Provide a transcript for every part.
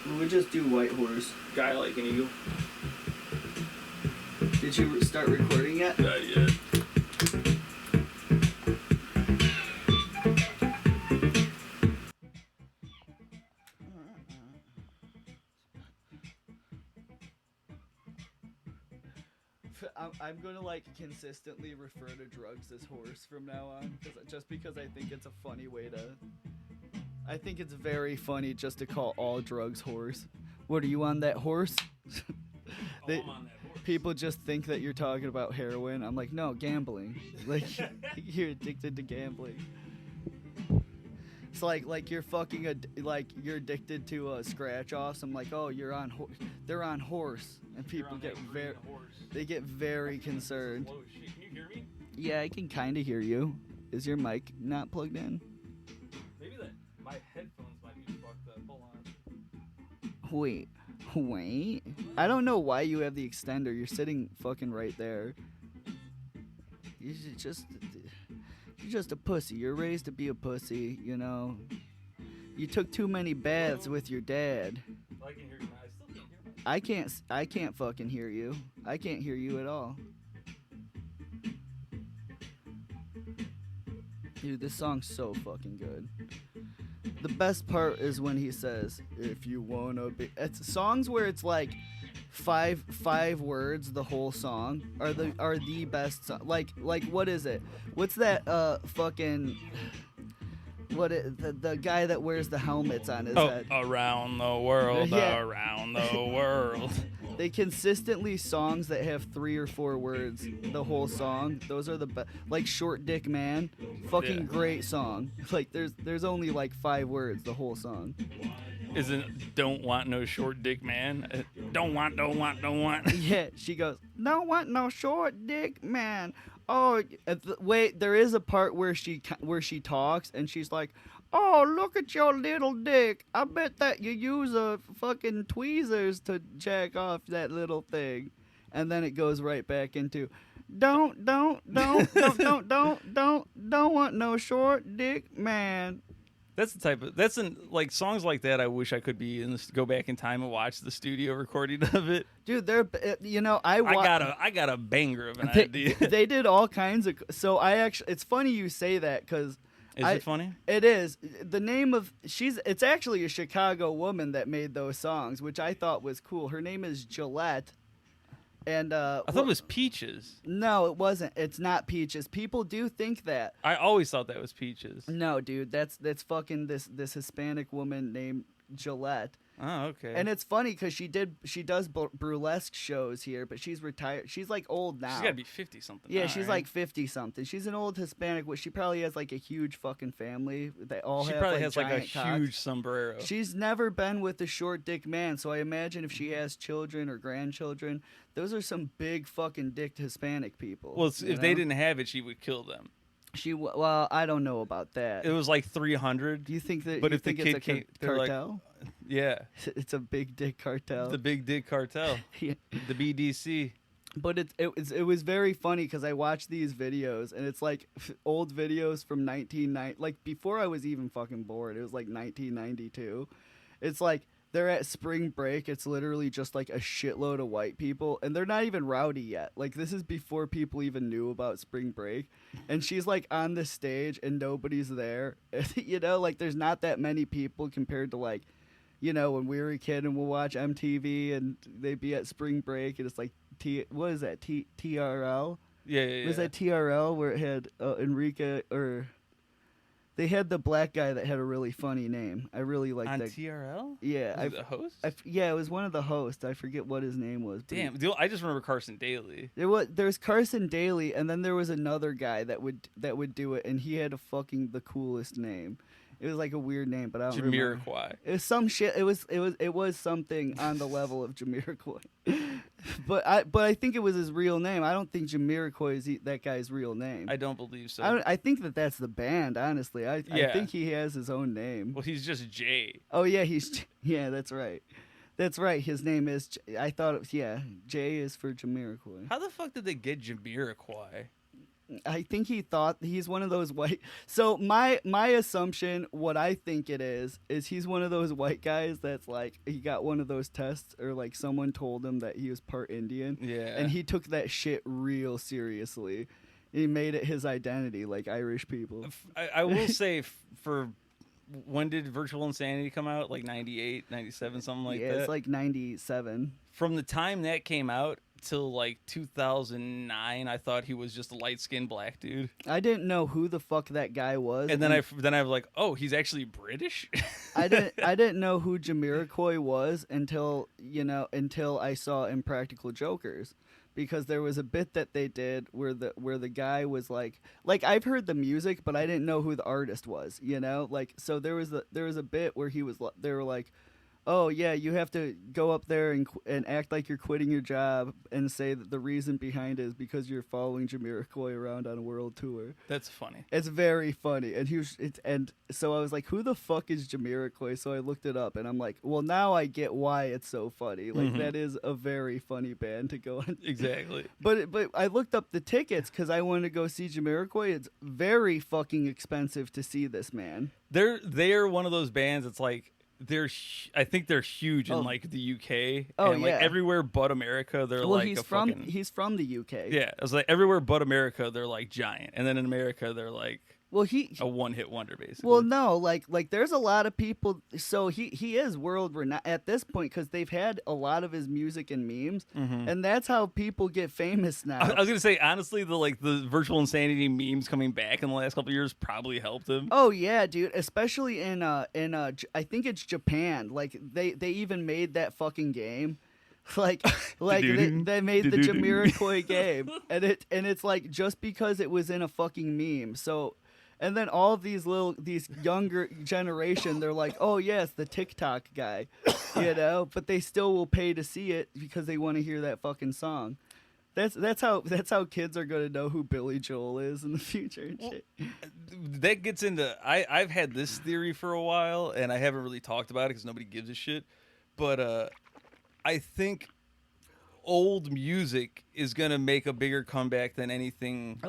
We would just do white horse. Guy like an eagle. Did you start recording yet? Not yet. I'm gonna like consistently refer to drugs as horse from now on, just because I think it's a funny way to. I think it's very funny just to call all drugs horse. What are you on that horse? I'm on that horse. People just think that you're talking about heroin. I'm like, no, gambling. Like you're addicted to gambling. It's like you're fucking you're addicted to scratch offs. I'm like, oh, you're on they're on horse, and people get very concerned. Slow as shit. Can you hear me? Yeah, I can kind of hear you. Is your mic not plugged in? Maybe that my headphones might be fucked up. Hold on. Wait. I don't know why you have the extender. You're sitting fucking right there. You're just a pussy. You're raised to be a pussy, you know. You took too many baths with your dad. I can hear you now. I still can't hear myself. I can't fucking hear you. I can't hear you at all. Dude, this song's so fucking good. The best part is when he says, "If you wanna be." It's songs where it's like five words. The whole song are the best. Like what is it? What's that? Fucking. The guy that wears the helmets on his head? Around the world, Yeah. around the world. They consistently songs that have 3 or 4 words the whole song. Those are the best. Like Short Dick Man, fucking Yeah. great song. Like there's only like 5 words the whole song. Isn't don't want no short dick man? Don't want. Yeah, she goes, "Don't want no short dick man." Oh, wait, there is a part where she talks and she's like, "Oh, look at your little dick. I bet that you use a fucking tweezers to jack off that little thing." And then it goes right back into, don't want no short dick man. That's the type of like songs like that. I wish I could be go back in time and watch the studio recording of it. Dude, they're I got a banger of an idea. They did all kinds of. So it's funny you say that because. Is it funny? It is. The name of it's actually a Chicago woman that made those songs, which I thought was cool. Her name is Gillette. And I thought it was Peaches. No, it wasn't. It's not Peaches. People do think that. I always thought that was Peaches. No, dude, that's fucking this Hispanic woman named Gillette. Oh, okay. And it's funny because she does burlesque shows here, but she's retired. She's like old now. She's got to be 50-something. Yeah, now, she's right? like 50-something. She's an old Hispanic. She probably has like a huge fucking family. They all She have probably like has like a giant cocks. huge sombrero. She's never been with a short dick man, so I imagine if she has children or grandchildren, those are some big fucking dicked Hispanic people. Well, if they didn't have it, she would kill them. Well, I don't know about that. It was like 300. Do you think that? But you if the think kid it's a came, cartel? Yeah, It's a big dick cartel. the big dick cartel, Yeah. the BDC. But it was very funny because I watched these videos and it's like old videos from 1990, like before I was even fucking bored. It was like 1992. It's like they're at spring break. It's literally just like a shitload of white people and they're not even rowdy yet. Like this is before people even knew about spring break. And she's like on the stage and nobody's there. Like there's not that many people compared to like, when we were a kid and we'll watch MTV and they'd be at spring break and it's like what is that? TRL? Yeah. Was that TRL where it had Enrique or they had the black guy that had a really funny name. I really like that. On TRL? Yeah, Was it the host? Yeah, it was one of the hosts. I forget what his name was. Damn, I just remember Carson Daly. There was Carson Daly, and then there was another guy that would do it, and he had the coolest name. It was like a weird name, but I don't remember. Jamiroquai. It was some shit. It was something on the level of Jamiroquai. but I think it was his real name. I don't think Jamiroquai is that guy's real name. I don't believe so. I think that's the band. Honestly, I think he has his own name. Well, he's just Jay. Oh yeah, that's right. That's right. His name is. I thought it was J is for Jamiroquai. How the fuck did they get Jamiroquai? I think he thought he's one of those white. So my assumption, what I think it is he's one of those white guys that's like he got one of those tests or like someone told him that he was part Indian. Yeah. And he took that shit real seriously. He made it his identity, like Irish people. I will say for when did Virtual Insanity come out? Like 98, 97, something like that? Yeah, it's like 97. From the time that came out till like 2009, I thought he was just a light-skinned black dude. I didn't know who the fuck that guy was. And then I was like, oh, he's actually British? I didn't know who Jamiroquai was until I saw Impractical Jokers. Because there was a bit that they did where the guy was like I've heard the music, but I didn't know who the artist was, like, so there was a bit where they were like, oh yeah, you have to go up there and act like you're quitting your job and say that the reason behind it is because you're following Jamiroquai around on a world tour. That's funny. It's very funny, and so I was like, who the fuck is Jamiroquai? So I looked it up, and I'm like, well, now I get why it's so funny. Like that is a very funny band to go on. Exactly. But I looked up the tickets because I wanted to go see Jamiroquai. It's very fucking expensive to see this man. They're one of those bands. It's like. I think they're huge in like the UK. Oh, and, like, everywhere but America, they're like he's from the UK. Yeah, it was like everywhere but America, they're like giant, and then in America, they're like a one-hit wonder, basically. Well, no, like there's a lot of people. So he is world renowned at this point because they've had a lot of his music and memes, and that's how people get famous now. I was gonna say honestly, the Virtual Insanity memes coming back in the last couple of years probably helped him. Oh yeah, dude, especially in I think it's Japan. Like they even made that fucking game. Like they made the Jamiroquai game, and it's like just because it was in a fucking meme. So. And then all of these younger generation, they're like, oh, yes, the TikTok guy, but they still will pay to see it because they want to hear that fucking song. That's how kids are going to know who Billy Joel is in the future and shit. That gets into, I've had this theory for a while, and I haven't really talked about it because nobody gives a shit. But I think old music is going to make a bigger comeback than anything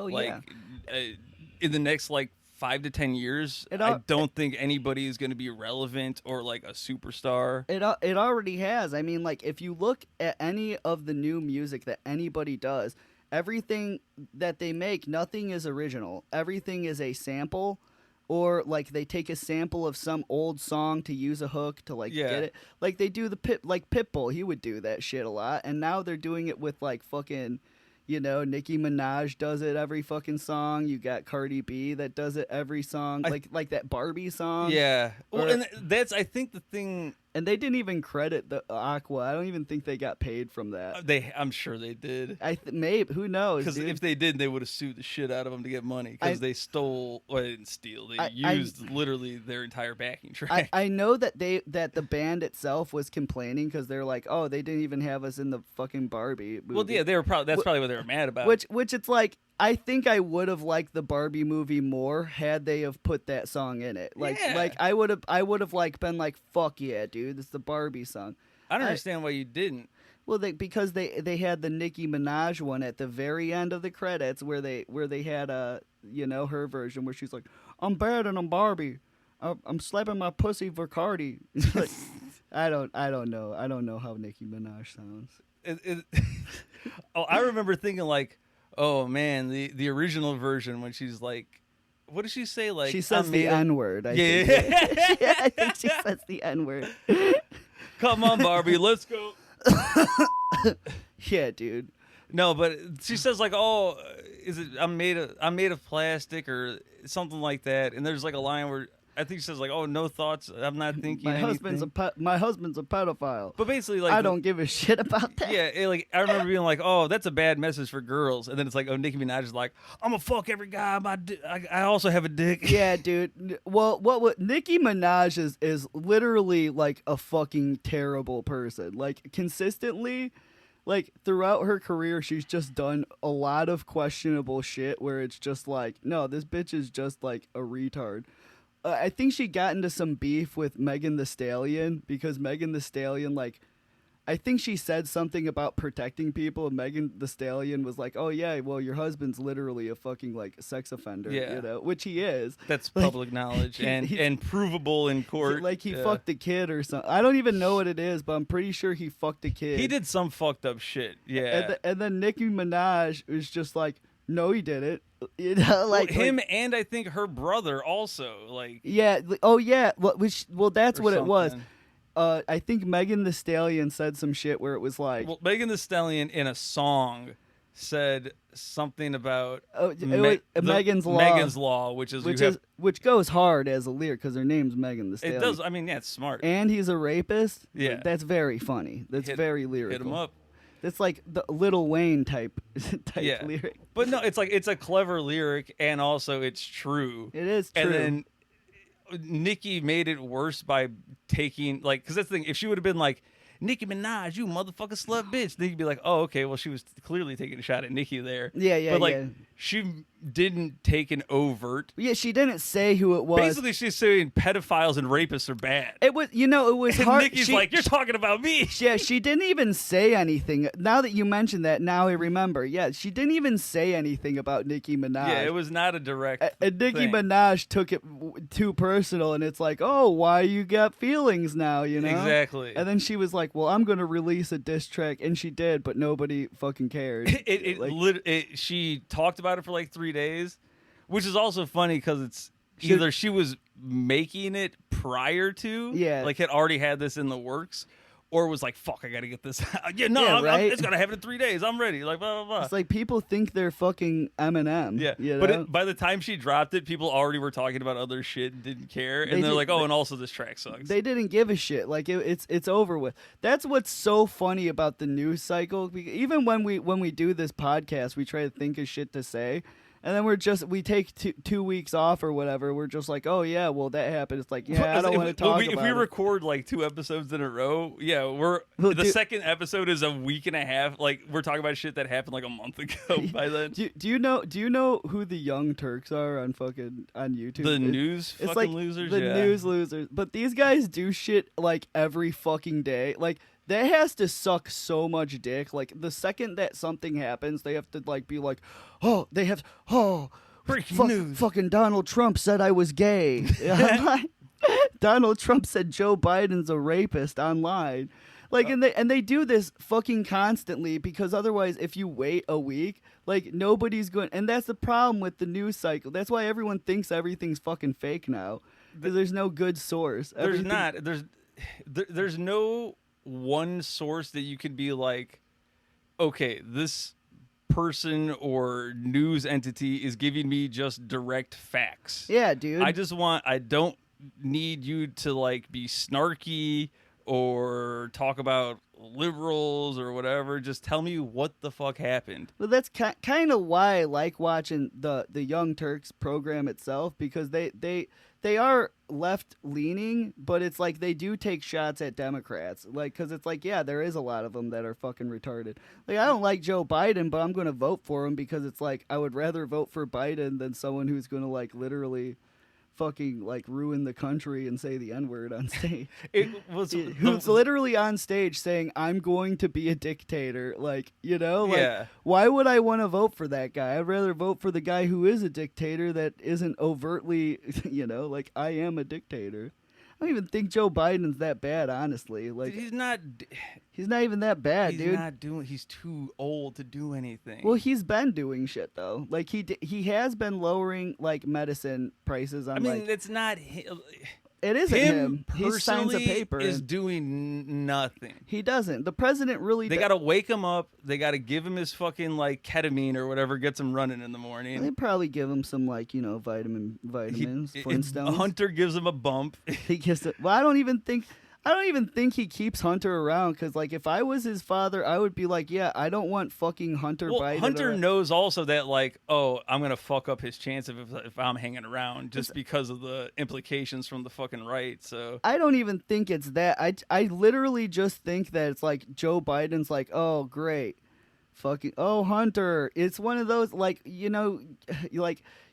in the next, 5 to 10 years. I don't think anybody is going to be relevant or like a superstar. It already has. I mean, like if you look at any of the new music that anybody does, everything that they make, nothing is original. Everything is a sample, or like they take a sample of some old song to use a hook to get it. Like they do Pitbull, he would do that shit a lot, and now they're doing it with like fucking. Nicki Minaj does it every fucking song. You got Cardi B that does it every song, like that Barbie song. Yeah, and that's I think the thing. And they didn't even credit the Aqua. I don't even think they got paid from that. I'm sure they did. Maybe, who knows? Because if they did, they would have sued the shit out of them to get money. Because they stole, well, they didn't steal. They used literally their entire backing track. I know that the band itself was complaining because they're like, oh, they didn't even have us in the fucking Barbie movie. Well, yeah, that's probably what they were mad about. Which it's like. I think I would have liked the Barbie movie more had they have put that song in it. Like I would have like been like, fuck yeah, dude, it's the Barbie song. I don't understand why you didn't. Well, because they had the Nicki Minaj one at the very end of the credits where they had her version where she's like, I'm bad and I'm Barbie. I'm slapping my pussy for Cardi. Like, I don't know how Nicki Minaj sounds. I remember thinking like, oh man, the original version when she's like, what does she say? Like she says the N-word. I think she says the N-word. Come on, Barbie, let's go. Yeah, dude. No, but she says like, oh, is it? I'm made of plastic or something like that. And there's like a line where I think she says like, oh, no thoughts. I'm not thinking. My husband's a pedophile. But basically, like, I don't give a shit about that. Yeah, I remember being like, oh, that's a bad message for girls. And then it's like, oh, Nicki Minaj is like, I'm gonna fuck every guy. I also have a dick. Yeah, dude. Well, what Nicki Minaj is literally like a fucking terrible person. Like consistently. Like, throughout her career, she's just done a lot of questionable shit where it's just like, no, this bitch is just like a retard. I think she got into some beef with Megan Thee Stallion because Megan Thee Stallion, like, I think she said something about protecting people, and Megan Thee Stallion was like, "Oh yeah, well your husband's literally a fucking like sex offender, Yeah. you know," which he is. That's Like, public knowledge he's- and provable in court. Like he Yeah. fucked a kid or something. I don't even know what it is, but I'm pretty sure he fucked a kid. He did some fucked up shit. Yeah. And then Nicki Minaj was just like, "No, he didn't." You know, like him like, and I think her brother also like. yeah. Oh yeah. Well, that's or what it was. something. I think Megan Thee Stallion said some shit where it was like, Well, Megan Thee Stallion in a song said something about oh, it was Megan's Law. Megan's Law, which is which goes hard as a lyric because her name's Megan Thee it Stallion. does. I mean, yeah, it's smart. And he's a rapist. Yeah. That's very funny. That's very lyrical. Hit him up. It's like the Lil Wayne type Yeah. lyric. But no, it's like it's a clever lyric, and also it's true. It is true. And then Nicki made it worse by taking like, because that's the thing. If she would have been like, Nicki Minaj, you motherfucking slut bitch, then you'd be like, oh, okay, well, she was clearly taking a shot at Nicki there. Yeah, But like, yeah. she didn't take an overt. Yeah, she didn't say who it was. Basically, she's saying pedophiles and rapists are bad. It was, it was And hard. Nicki's like, you're talking about me. Yeah, she didn't even say anything. Now that you mentioned that, now I remember. Yeah, she didn't even say anything about Nicki Minaj. Yeah, it was not a direct. And Nicki thing. Minaj took it too personal, and it's like, oh, why you got feelings now, you know? Exactly. And then she was like, well, I'm going to release a diss track, and she did, but nobody fucking cared. She talked about it for like 3 days, which is also funny because it's She- either she was making it prior to, Yeah. like had already had this in the works, or was like, fuck, I gotta get this out. Yeah, no, Yeah, right? it's gonna happen in 3 days. I'm ready. Like, blah, blah, blah. It's like people think they're fucking Eminem. Yeah, you know? but by the time she dropped it, people already were talking about other shit and didn't care, and they're like, "Oh, and also this track sucks." They didn't give a shit. Like it's over with. That's what's so funny about the news cycle. Even when we do this podcast, we try to think of shit to say, and then we take 2 weeks off or whatever. We're just like, oh yeah, well that happened. It's like, yeah, I don't want to talk about If we it. record like 2 episodes in a row, yeah, Well, the dude- second episode is a week and a half. Like we're talking about shit that happened like a month ago. By then, Do you know who the Young Turks are on YouTube? the news It's fucking like losers. the Yeah. news losers. But these guys do shit like every fucking day. Like that has to suck so much dick. Like the second that something happens, they have to like be like, Breaking news. Fucking Donald Trump said I was gay. I'm like, Donald Trump said Joe Biden's a rapist online. Like and they do this fucking constantly because otherwise if you wait a week, like nobody's going, and that's the problem with the news cycle. That's why everyone thinks everything's fucking fake now. Because there's no good source. There's Everything- not. There's no one source that you can be like, okay, this person or news entity is giving me just direct facts. Yeah, dude. I don't need you to like be snarky or talk about liberals or whatever. Just tell me what the fuck happened. Well, that's kind of why I like watching the Young Turks program itself, because they are left leaning, but it's like they do take shots at Democrats, like because it's like, yeah, there is a lot of them that are fucking retarded. Like I don't like Joe Biden, but I'm gonna vote for him because it's like I would rather vote for Biden than someone who's gonna like literally fucking like ruin the country and say the N-word on stage. Who's literally on stage saying I'm going to be a dictator, like, you know, like Yeah. why would I want to vote for that guy? I'd rather vote for the guy who is a dictator that isn't overtly, you know, like I am a dictator. I don't even think Joe Biden's that bad, honestly. Like He's not even that bad, he's dude. not doing. He's too old to do anything. Well, he's been doing shit though. Like he has been lowering like medicine prices on I mean, like it's not it isn't him. He signs a personally paper. is and doing nothing. he doesn't. The president really. They got to wake him up. They got to give him his fucking like ketamine or whatever gets him running in the morning. They probably give him some like, you know, vitamins, Flintstones. Hunter gives him a bump. He gets it. Well, I don't even think he keeps Hunter around, because like if I was his father, I would be like, yeah, I don't want fucking Hunter Well, Biden. Hunter around. knows also that like, oh, I'm gonna fuck up his chance if I'm hanging around just because of the implications from the fucking right. So I don't even think it's that. I literally just think that it's like Joe Biden's like, oh great, fucking oh Hunter. It's one of those like, you know,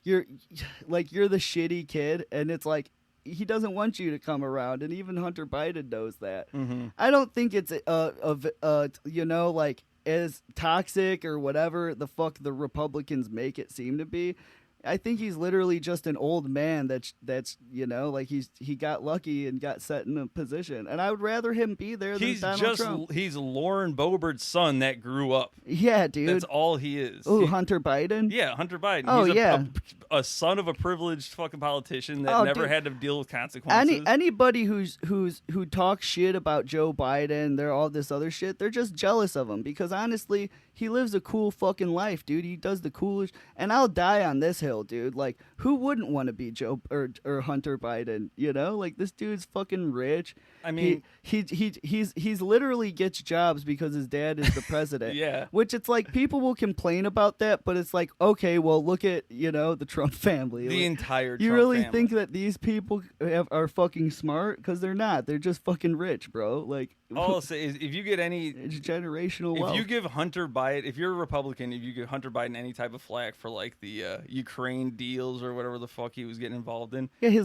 you're the shitty kid, and it's like he doesn't want you to come around, and even Hunter Biden knows that. Mm-hmm. I don't think it's like as toxic or whatever the fuck the Republicans make it seem to be. I think he's literally just an old man that's like he got lucky and got set in a position, and I would rather him be there than Donald Trump. He's Lauren Boebert's son that grew up. Yeah, dude. That's all he is. Oh, Hunter Biden? Yeah, Hunter Biden. Oh, he's yeah. A son of a privileged fucking politician that never had to deal with consequences. Anybody who talks shit about Joe Biden, they're all this other shit, they're just jealous of him because honestly, he lives a cool fucking life, dude. He does the coolest, and I'll die on this hill, dude. Like, who wouldn't want to be Joe or Hunter Biden? You know, like this dude's fucking rich. I mean, he's literally gets jobs because his dad is the president. Yeah. Which it's like people will complain about that, but it's like, okay, well, look at the Trump family. The entire Trump You really family. think that these people are fucking smart? Because they're not. They're just fucking rich, bro. Like, all I'll say is if you get any, it's generational wealth. If you give Hunter Biden, if you're a Republican, if you give Hunter Biden any type of flack for like the Ukraine deals or whatever the fuck he was getting involved in, yeah,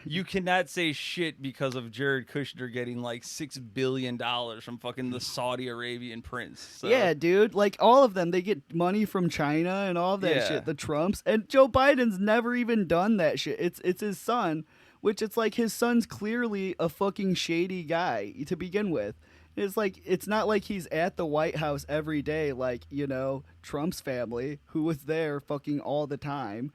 you cannot say shit because of Jared Kushner getting like $6 billion from fucking the Saudi Arabian prince. So. Yeah, dude. Like all of them, they get money from China and all of that shit. The Trumps and Joe Biden's never even done that shit. It's his son. Which it's like his son's clearly a fucking shady guy to begin with. It's like it's not like he's at the White House every day like, Trump's family who was there fucking all the time.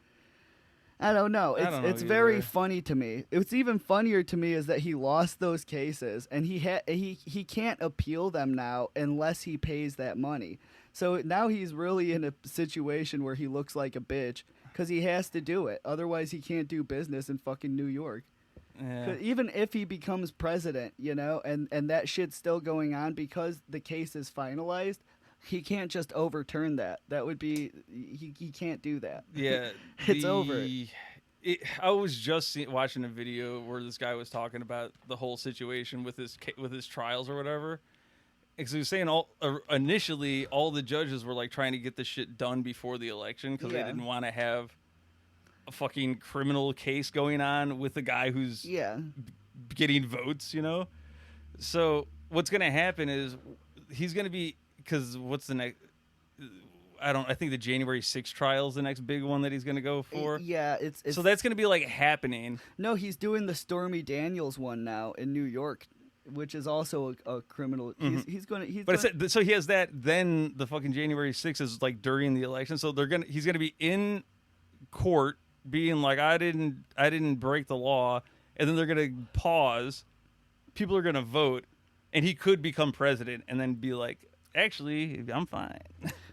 I don't know. It's very funny to me. What's even funnier to me is that he lost those cases and he can't appeal them now unless he pays that money. So now he's really in a situation where he looks like a bitch. Because he has to do it. Otherwise, he can't do business in fucking New York. Yeah. Even if he becomes president, and that shit's still going on because the case is finalized, he can't just overturn that. That would be... He can't do that. Yeah. It's over. I was just watching a video where this guy was talking about the whole situation with his trials or whatever. Because he was saying initially all the judges were like trying to get the shit done before the election because they didn't want to have a fucking criminal case going on with the guy who's getting votes, So what's going to happen is he's going to be because what's the next? I think the January 6th trial is the next big one that he's going to go for. Yeah, it's so that's going to be like happening. No, he's doing the Stormy Daniels one now in New York. Which is also a criminal. Mm-hmm. So he has that. Then the fucking January 6th is like during the election. So he's gonna be in court being like, I didn't break the law, and then they're gonna pause. People are gonna vote, and he could become president, and then be like, actually, I'm fine.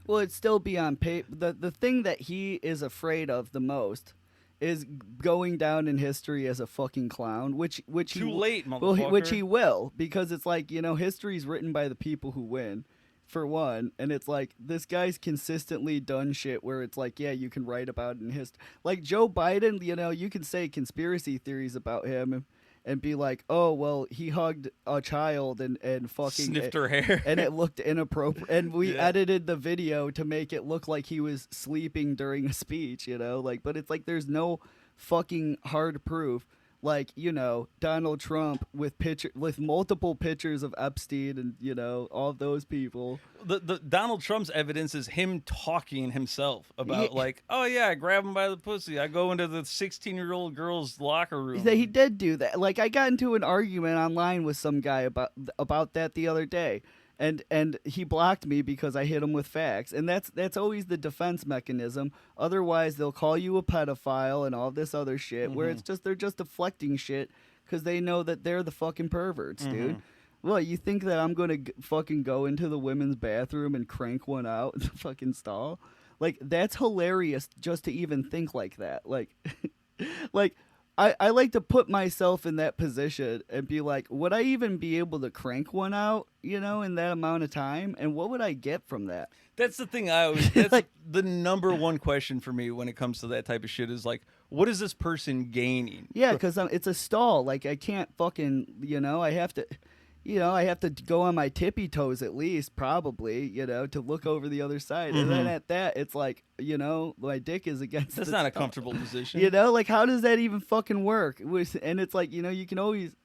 Well, it'd still be on paper. The thing that he is afraid of the most is going down in history as a fucking clown, which too late, motherfucker. Which he will, because it's like, history's written by the people who win, for one, and it's like this guy's consistently done shit where it's like, yeah, you can write about it in history. Like Joe Biden, you can say conspiracy theories about him and be like, oh, well, he hugged a child and fucking sniffed her hair, and it looked inappropriate, and we edited the video to make it look like he was sleeping during a speech, but it's like there's no fucking hard proof. Like, Donald Trump with multiple pictures of Epstein and, all those people. The Donald Trump's evidence is him talking himself about like, oh yeah, I grab him by the pussy. I go into the 16-year-old girl's locker room. He did do that. Like, I got into an argument online with some guy about that the other day. And he blocked me because I hit him with facts. And that's always the defense mechanism. Otherwise, they'll call you a pedophile and all this other shit, where they're just deflecting shit because they know that they're the fucking perverts, dude. Well, you think that I'm going to fucking go into the women's bathroom and crank one out in the fucking stall? Like, that's hilarious just to even think like that. Like, I like to put myself in that position and be like, would I even be able to crank one out, in that amount of time? And what would I get from that? That's the thing that's the number one question for me when it comes to that type of shit is like, what is this person gaining? Yeah, because it's a stall. Like, I can't fucking, I have to, you know, I have to go on my tippy toes at least, probably, you know, to look over the other side. And then at that, it's like, you know, my dick is against That's the not a top. comfortable position. You know, like, how does that even fucking work? And it's like, you know, you can always,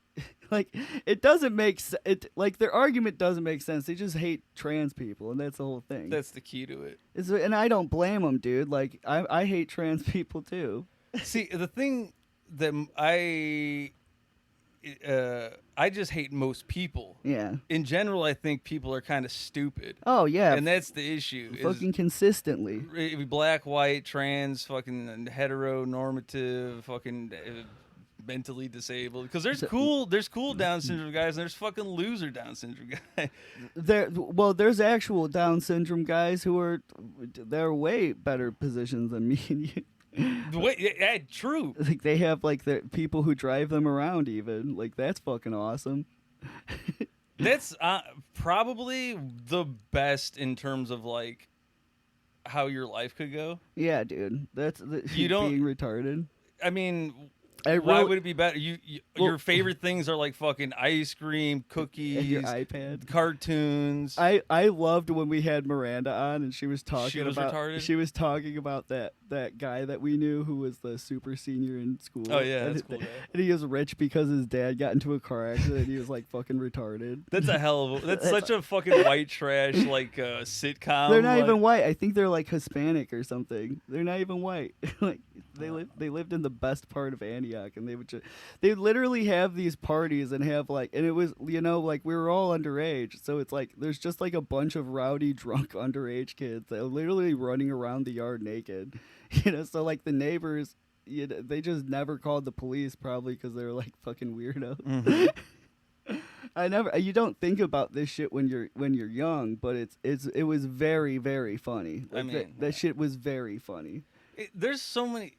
like, it doesn't make sense. Like, their argument doesn't make sense. They just hate trans people, and that's the whole thing. That's the key to it. And I don't blame them, dude. Like, I hate trans people, too. See, the thing that I just hate most people. Yeah. In general, I think people are kind of stupid. Oh, yeah. And that's the issue. Fucking consistently. Black, white, trans, fucking heteronormative, fucking mentally disabled. Because there's cool Down syndrome guys, and there's fucking loser Down syndrome guys. There's actual Down syndrome guys who they're way better positions than me and you. Yeah, true. Like, they have, like, the people who drive them around, even. Like, that's fucking awesome. That's probably the best in terms of, like, how your life could go. Yeah, dude. That's you don't being retarded. I mean, why would it be better? Your favorite things are like fucking ice cream, cookies, and your iPad, cartoons. I loved when we had Miranda on, and she was talking about retarded? She was talking about that guy that we knew who was the super senior in school. Oh yeah, that's cool. And he was rich because his dad got into a car accident. And he was like fucking retarded. That's a hell of that's such a fucking white trash like sitcom. They're not even white. I think they're like Hispanic or something. They're not even white. Like they lived in the best part of Antioch, and they literally have these parties and have like, and it was, you know, like, we were all underage, so it's like there's just like a bunch of rowdy drunk underage kids that are literally running around the yard naked, you know. So like the neighbors, you know, they just never called the police, probably because they were like fucking weirdos. You don't think about this shit when you're young, but it was very, very funny. Like, I mean, that shit was very funny. There's so many.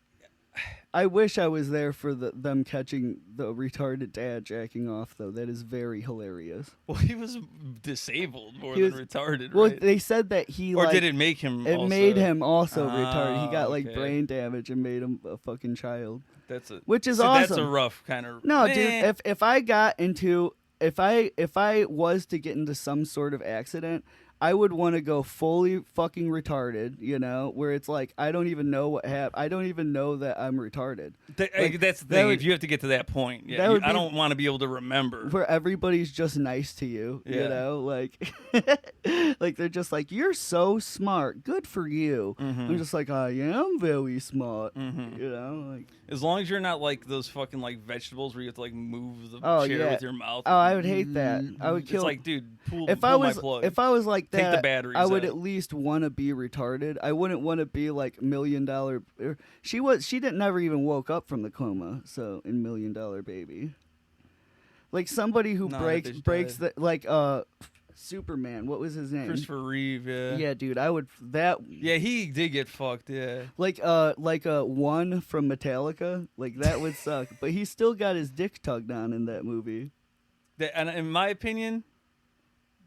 I wish I was there for them catching the retarded dad jacking off, though. That is very hilarious. Well, he was disabled more than retarded, well, right? They said that he, or like, did it make him It also? made him also retarded. He got, like, okay. brain damage and made him a fucking child. Which is awesome. That's a rough kind of... No, dude, if I got into... If I was to get into some sort of accident, I would want to go fully fucking retarded, you know, where it's like, I don't even know what happened. I don't even know that I'm retarded. That's the thing. If you have to get to that point, yeah, I don't want to be able to remember. Where everybody's just nice to you, you know, like, like they're just like, you're so smart. Good for you. I'm just like, I am very smart, you know, like. As long as you're not like those fucking like vegetables where you have to like move the chair with your mouth. Oh, I would hate that. I would kill. It's like, dude, pull my plug. If I was like that, take the batteries I would out. at least want to be retarded. I wouldn't want to be like $1 Million. She never even woke up from the coma. So in $1 Million Baby, like somebody who breaks the like Superman. What was his name? Christopher Reeve. Yeah. Yeah, dude. I would that. Yeah, he did get fucked. Yeah. Like one from Metallica. Like that would suck. But he still got his dick tugged on in that movie. And in my opinion,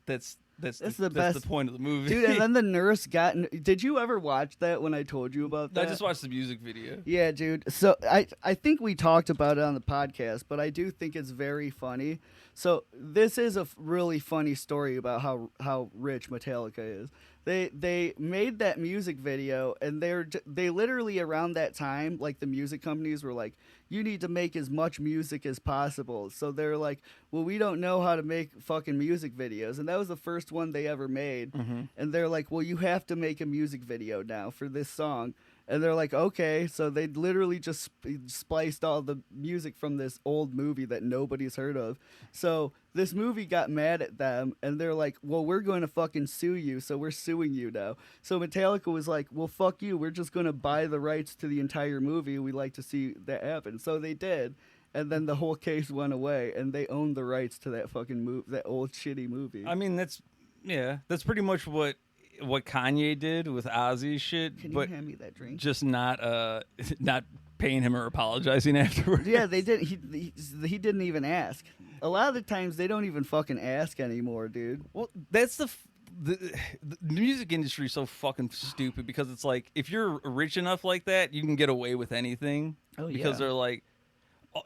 that's the best. That's the point of the movie, dude. And then the nurse got. Did you ever watch that when I told you about that? I just watched the music video. Yeah, dude. So I think we talked about it on the podcast, but I do think it's very funny. So this is a really funny story about how rich Metallica is. They made that music video, and they literally around that time, like the music companies were like, you need to make as much music as possible. So they're like, well, we don't know how to make fucking music videos. And that was the first one they ever made. And they're like, well, you have to make a music video now for this song. And they're like, okay. So they literally just spliced all the music from this old movie that nobody's heard of. So this movie got mad at them, and they're like, well, we're going to fucking sue you, so we're suing you now. So Metallica was like, well, fuck you. We're just going to buy the rights to the entire movie. We'd like to see that happen. So they did. And then the whole case went away, and they owned the rights to that fucking movie, that old shitty movie. I mean, that's pretty much what Kanye did with Ozzy's shit. Can you hand me that drink? Just not paying him or apologizing afterwards. Yeah, they did. He didn't even ask. A lot of the times they don't even fucking ask anymore, dude. Well, that's the music industry is so fucking stupid, because it's like, if you're rich enough like that, you can get away with anything. Oh, because they're like,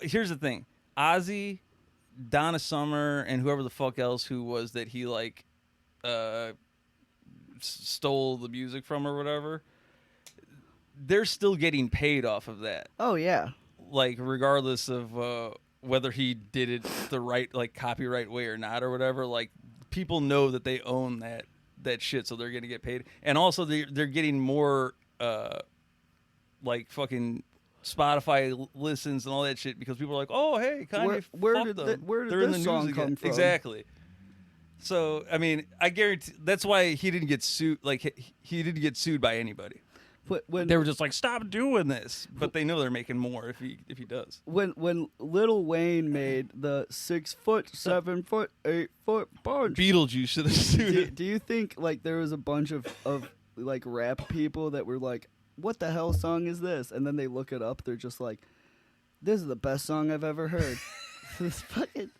here's the thing, Ozzy Donna Summer and whoever the fuck else who was that he like stole the music from or whatever, they're still getting paid off of that. Oh yeah. Like regardless of whether he did it the right like copyright way or not or whatever, like people know that they own that shit, so they're gonna get paid. And also they're getting more like fucking Spotify listens and all that shit because people are like, oh hey, Kanye, where fuck did them. where did They're in this the song news come again. from? Exactly. So I mean, I guarantee that's why he didn't get sued. Like he didn't get sued by anybody. When They were just like, stop doing this, but they know they're making more if he does. when Lil Wayne made the 6 foot, 7 foot, 8 foot punch, Beetlejuice should have sued him. do you think like there was a bunch of like rap people that were like, what the hell song is this? And then they look it up, they're just like, this is the best song I've ever heard. This fucking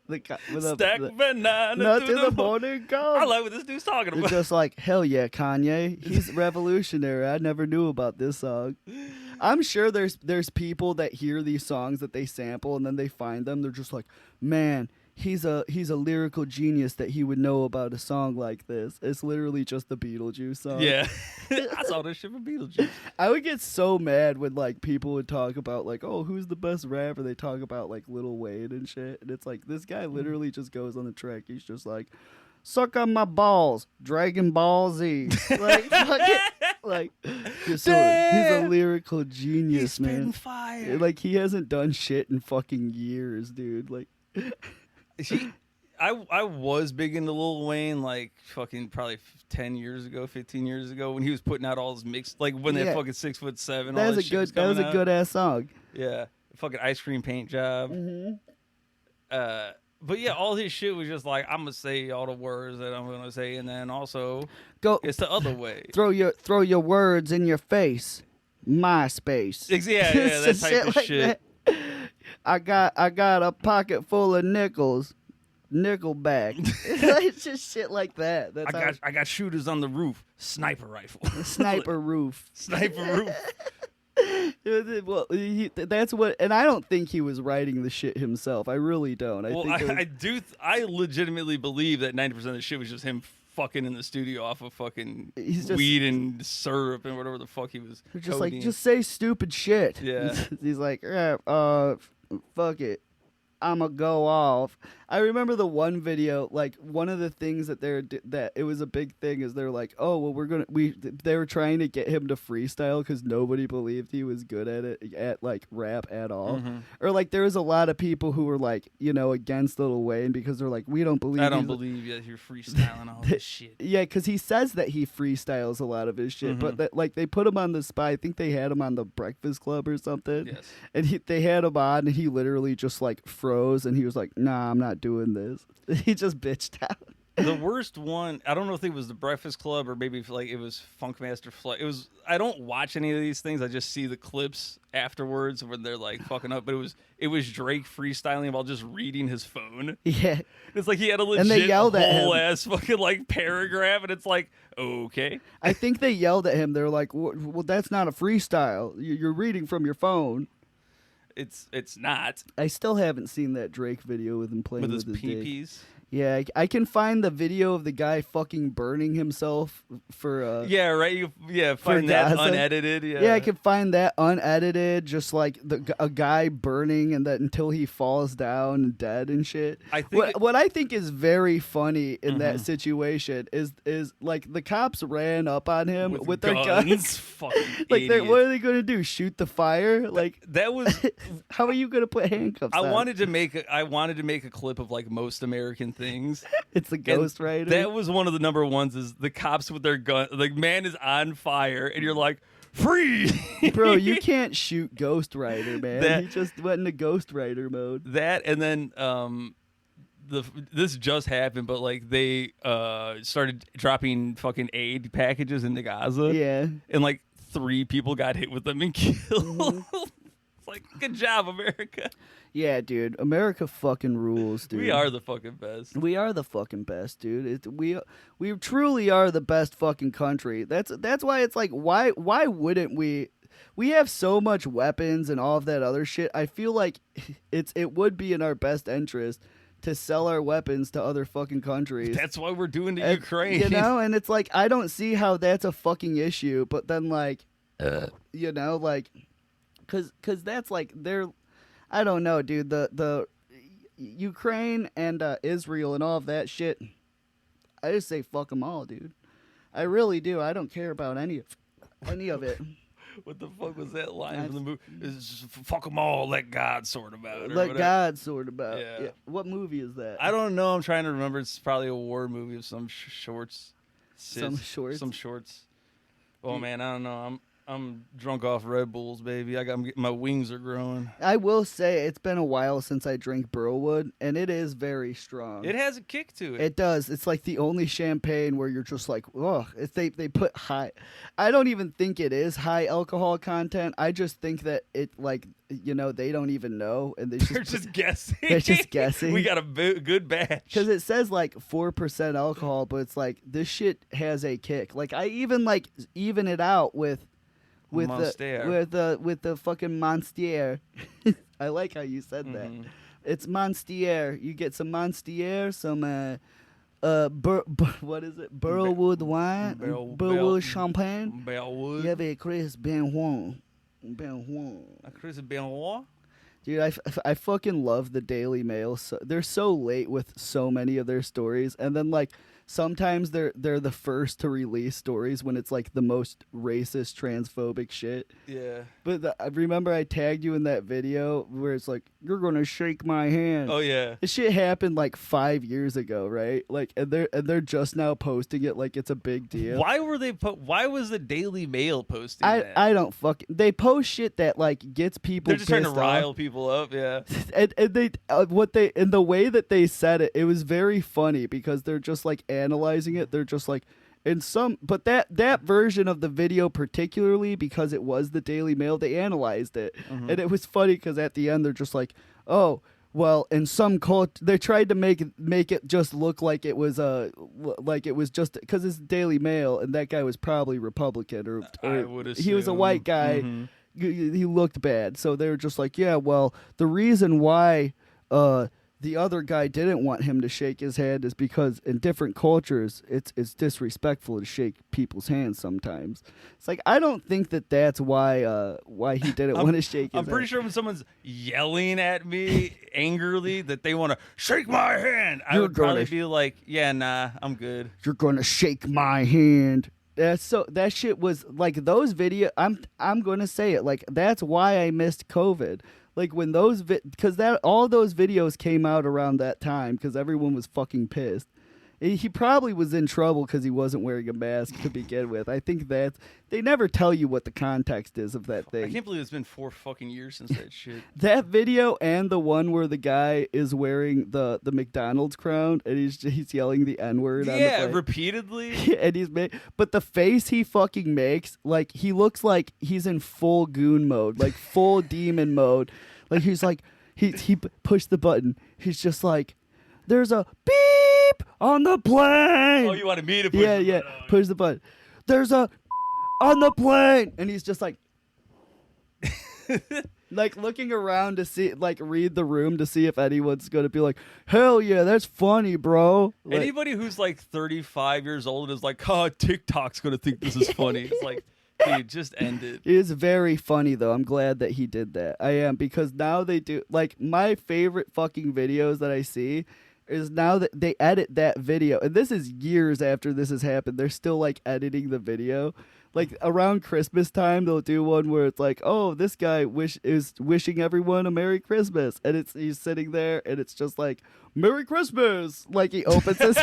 Stack banana not to to the the morning come. I like what this dude's talking It's about. just like, hell yeah, Kanye. He's revolutionary. I never knew about this song. I'm sure there's people that hear these songs that they sample and then they find them. They're just like, man, he's a lyrical genius that he would know about a song like this. It's literally just the Beetlejuice song. Yeah. I saw this shit from Beetlejuice. I would get so mad when like people would talk about like, oh, who's the best rapper? They talk about like Lil Wayne and shit, and it's like this guy literally just goes on the track. He's just like, suck on my balls, Dragon Ball Z. Like, fucking, like, just so, he's a lyrical genius, He's spitting man. fire. Like he hasn't done shit in fucking years, dude. Like, I was big into Lil Wayne like fucking probably 10 years ago, 15 years ago when he was putting out all his mix, like when that fucking 6'7". That was a good ass song. Yeah, fucking Ice Cream Paint Job. Mm-hmm. But yeah, all his shit was just like, I'm gonna say all the words that I'm gonna say, and then also Go. it's the other way. Throw your words in your face. MySpace. Yeah, that type of shit. That. I got a pocket full of nickels. Nickelback. It's just shit like that. That's I got shooters on the roof. Sniper rifle. Sniper roof. Sniper roof. Well, that's what, and I don't think he was writing the shit himself. I really don't. I legitimately believe that 90% of the shit was just him fucking in the studio off of fucking weed and syrup and whatever the fuck he was. Just like, just say stupid shit. Yeah. He's like, fuck it, I'ma go off. I remember the one video, like one of the things that that it was a big thing is they're like, oh well, they were trying to get him to freestyle because nobody believed he was good at it, at like rap at all. Mm-hmm. Or like there was a lot of people who were like, you know, against Lil Wayne because they're like, we don't believe. I don't believe that you're freestyling all this shit. Yeah, because he says that he freestyles a lot of his shit, but that, like they put him on the spot. I think they had him on the Breakfast Club or something. Yes. And they had him on, and he literally just like froze, and he was like, "Nah, I'm not doing this." He just bitched out. The worst one, I don't know if it was the Breakfast Club or maybe like it was Funkmaster Flex. It was. I don't watch any of these things. I just see the clips afterwards when they're like fucking up. But it was Drake freestyling while just reading his phone. Yeah, it's like he had a legit and they yelled at him. whole ass fucking like paragraph, and it's like okay. I think they yelled at him. They're like, "Well, that's not a freestyle. You're reading from your phone." It's not. I still haven't seen that Drake video with him playing with his peepees. Yeah, I can find the video of the guy fucking burning himself for yeah, right. Find that Gaza. Unedited. Yeah, I can find that unedited, just like a guy burning and that until he falls down and dead and shit. I think what I think is very funny in that situation is like the cops ran up on him with their guns. Fucking like, idiot. what are they gonna do? Shoot the fire? Like that was. How are you gonna put handcuffs on? I wanted to make a clip of like most American things. It's the Ghost Rider. That was one of the number ones. Is the cops with their gun? Like man is on fire, and you're like, free, bro. You can't shoot Ghost Rider, man. He just went into Ghost Rider mode. That and then this just happened, but like they started dropping fucking aid packages into Gaza. Yeah, and like 3 people got hit with them and killed. It's like good job, America. Yeah, dude. America fucking rules, dude. We are the fucking best. We are the fucking best, dude. We truly are the best fucking country. That's why it's like why wouldn't we we have so much weapons and all of that other shit. I feel like it would be in our best interest to sell our weapons to other fucking countries. That's why we're doing the Ukraine. You know, and it's like I don't see how that's a fucking issue, but then like you know, like cuz that's like they're I don't know, dude, the Ukraine and Israel and all of that shit. I just say fuck them all, dude. I really do. I don't care about any of it. What the fuck was that line from the movie? It's just, fuck them all, let God sort about it. Let God sort about. Yeah. What movie is that? I don't know. I'm trying to remember. It's probably a war movie of some shorts. Some shorts. Some shorts. Oh man, I don't know. I'm drunk off Red Bulls, baby. My wings are growing. I will say it's been a while since I drank Burlwood, and it is very strong. It has a kick to it. It does. It's like the only champagne where you're just like, ugh. They put high. I don't even think it is high alcohol content. I just think that it like you know they don't even know, and they're just guessing. They're just guessing. We got a good batch because it says like 4% alcohol, but it's like this shit has a kick. Like I even like even it out with the fucking Monstier. I like how you said that. It's Monstier. You get some Monstier, some what is it? Burlwood wine, Burlwood champagne. Burlwood. You have a Chris Benoit. A Chris Benoit. Dude, I fucking love the Daily Mail. So, they're so late with so many of their stories, and then like sometimes they're the first to release stories when it's like the most racist, transphobic shit. Yeah. But I remember I tagged you in that video where it's like you're gonna shake my hand. Oh yeah. This shit happened like 5 years ago, right? Like, and they're just now posting it like it's a big deal. Why were they? Why was the Daily Mail posting that? I don't fucking. They post shit that like gets people. They're just trying to rile off. People up, yeah. and they in the way that they said it, it was very funny because they're just like analyzing it. They're just like but that version of the video particularly because it was the Daily Mail, they analyzed it, and it was funny because at the end they're just like, oh. Well, in some cult, they tried to make it just look like it was just because it's Daily Mail, and that guy was probably Republican or I would assume. He was a white guy. He looked bad, so they were just like, yeah. Well, the reason why the other guy didn't want him to shake his hand is because in different cultures, it's disrespectful to shake people's hands sometimes. It's like I don't think that's why he didn't want to shake his hand. I'm pretty sure when someone's yelling at me angrily that they want to shake my hand, I would probably be like, yeah, nah, I'm good. You're gonna shake my hand. That shit was like those video. I'm gonna say it like that's why I missed COVID. Like when those because all those videos came out around that time because everyone was fucking pissed. He probably was in trouble because he wasn't wearing a mask to begin with. I think that they never tell you what the context is of that thing. I can't believe it's been 4 fucking years since that shit. That video and the one where the guy is wearing the McDonald's crown and he's yelling the N-word. Yeah, repeatedly. And but the face he fucking makes, like he looks like he's in full goon mode, like full demon mode. Like he's like he pushed the button. He's just like, there's a beep on the plane. Oh, you wanted me to push the button? Yeah, push the button. There's a on the plane. And he's just like, like looking around to see, like read the room to see if anyone's going to be like, hell yeah, that's funny, bro. Like, anybody who's like 35 years old and is like, oh, TikTok's going to think this is funny. It's like, dude, just end it. It is very funny, though. I'm glad that he did that. I am, because now they do, like, my favorite fucking videos that I see is now that they edit that video. And this is years after this has happened. They're still, like, editing the video. Like, around Christmas time, they'll do one where it's like, oh, this guy is wishing everyone a Merry Christmas. And he's sitting there, and it's just like, Merry Christmas! Like, he opens his...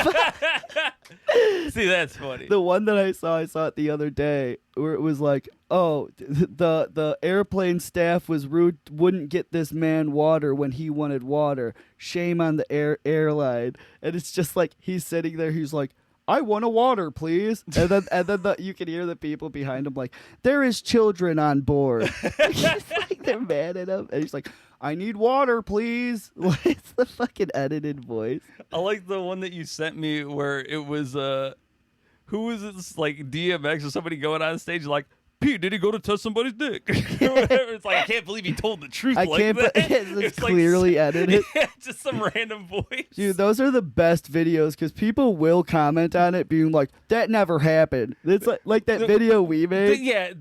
See, that's funny. The one that I saw it the other day, where it was like, oh, the airplane staff was rude, wouldn't get this man water when he wanted water. Shame on the airline. And it's just like, he's sitting there, he's like, I want a water, please. And then you can hear the people behind him like, there is children on board. Like, they're mad at him. And he's like, I need water, please. It's the fucking edited voice. I like the one that you sent me where it was, who was this, like DMX or somebody going on stage like, Pete, did he go to touch somebody's dick? It's like, I can't believe he told the truth like that. It's clearly edited. Yeah, just some random voice. Dude, those are the best videos because people will comment on it being like, that never happened. It's like that video we made. Yeah,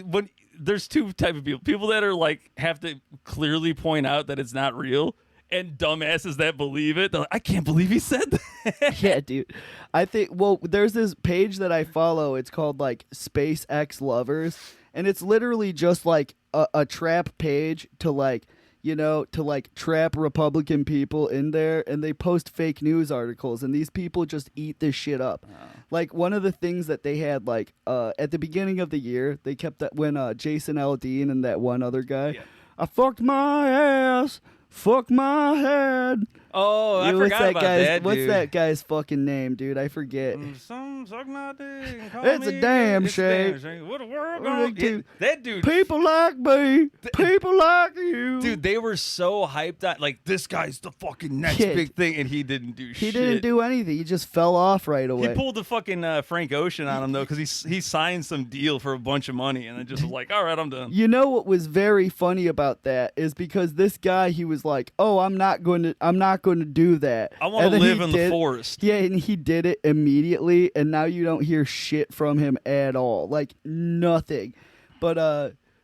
when there's two type of people. People that are like, have to clearly point out that it's not real. And dumbasses that believe it. They're like, I can't believe he said that. Yeah, dude. I think, well, there's this page that I follow. It's called like SpaceX Lovers. And it's literally just like a trap page to like, to like trap Republican people in there. And they post fake news articles. And these people just eat this shit up. Oh. Like one of the things that they had like at the beginning of the year, they kept that when Jason Aldean and that one other guy, I fucked my ass. Fuck my head. Oh, I forgot about that, What's dude. that guy's fucking name, dude? I forget. Some suck my dick. It's a damn shame. What a world gone. That dude. People like me. People like you. Dude, they were so hyped on, like, this guy's the fucking next big thing, and he didn't do shit. He didn't do anything. He just fell off right away. He pulled the fucking Frank Ocean on him, though, because he signed some deal for a bunch of money, and then just was like, all right, I'm done. You know what was very funny about that is because this guy, he was like, oh, I'm not going to do that. I want to live in the forest. Yeah, and he did it immediately, and now you don't hear shit from him at all, like nothing. But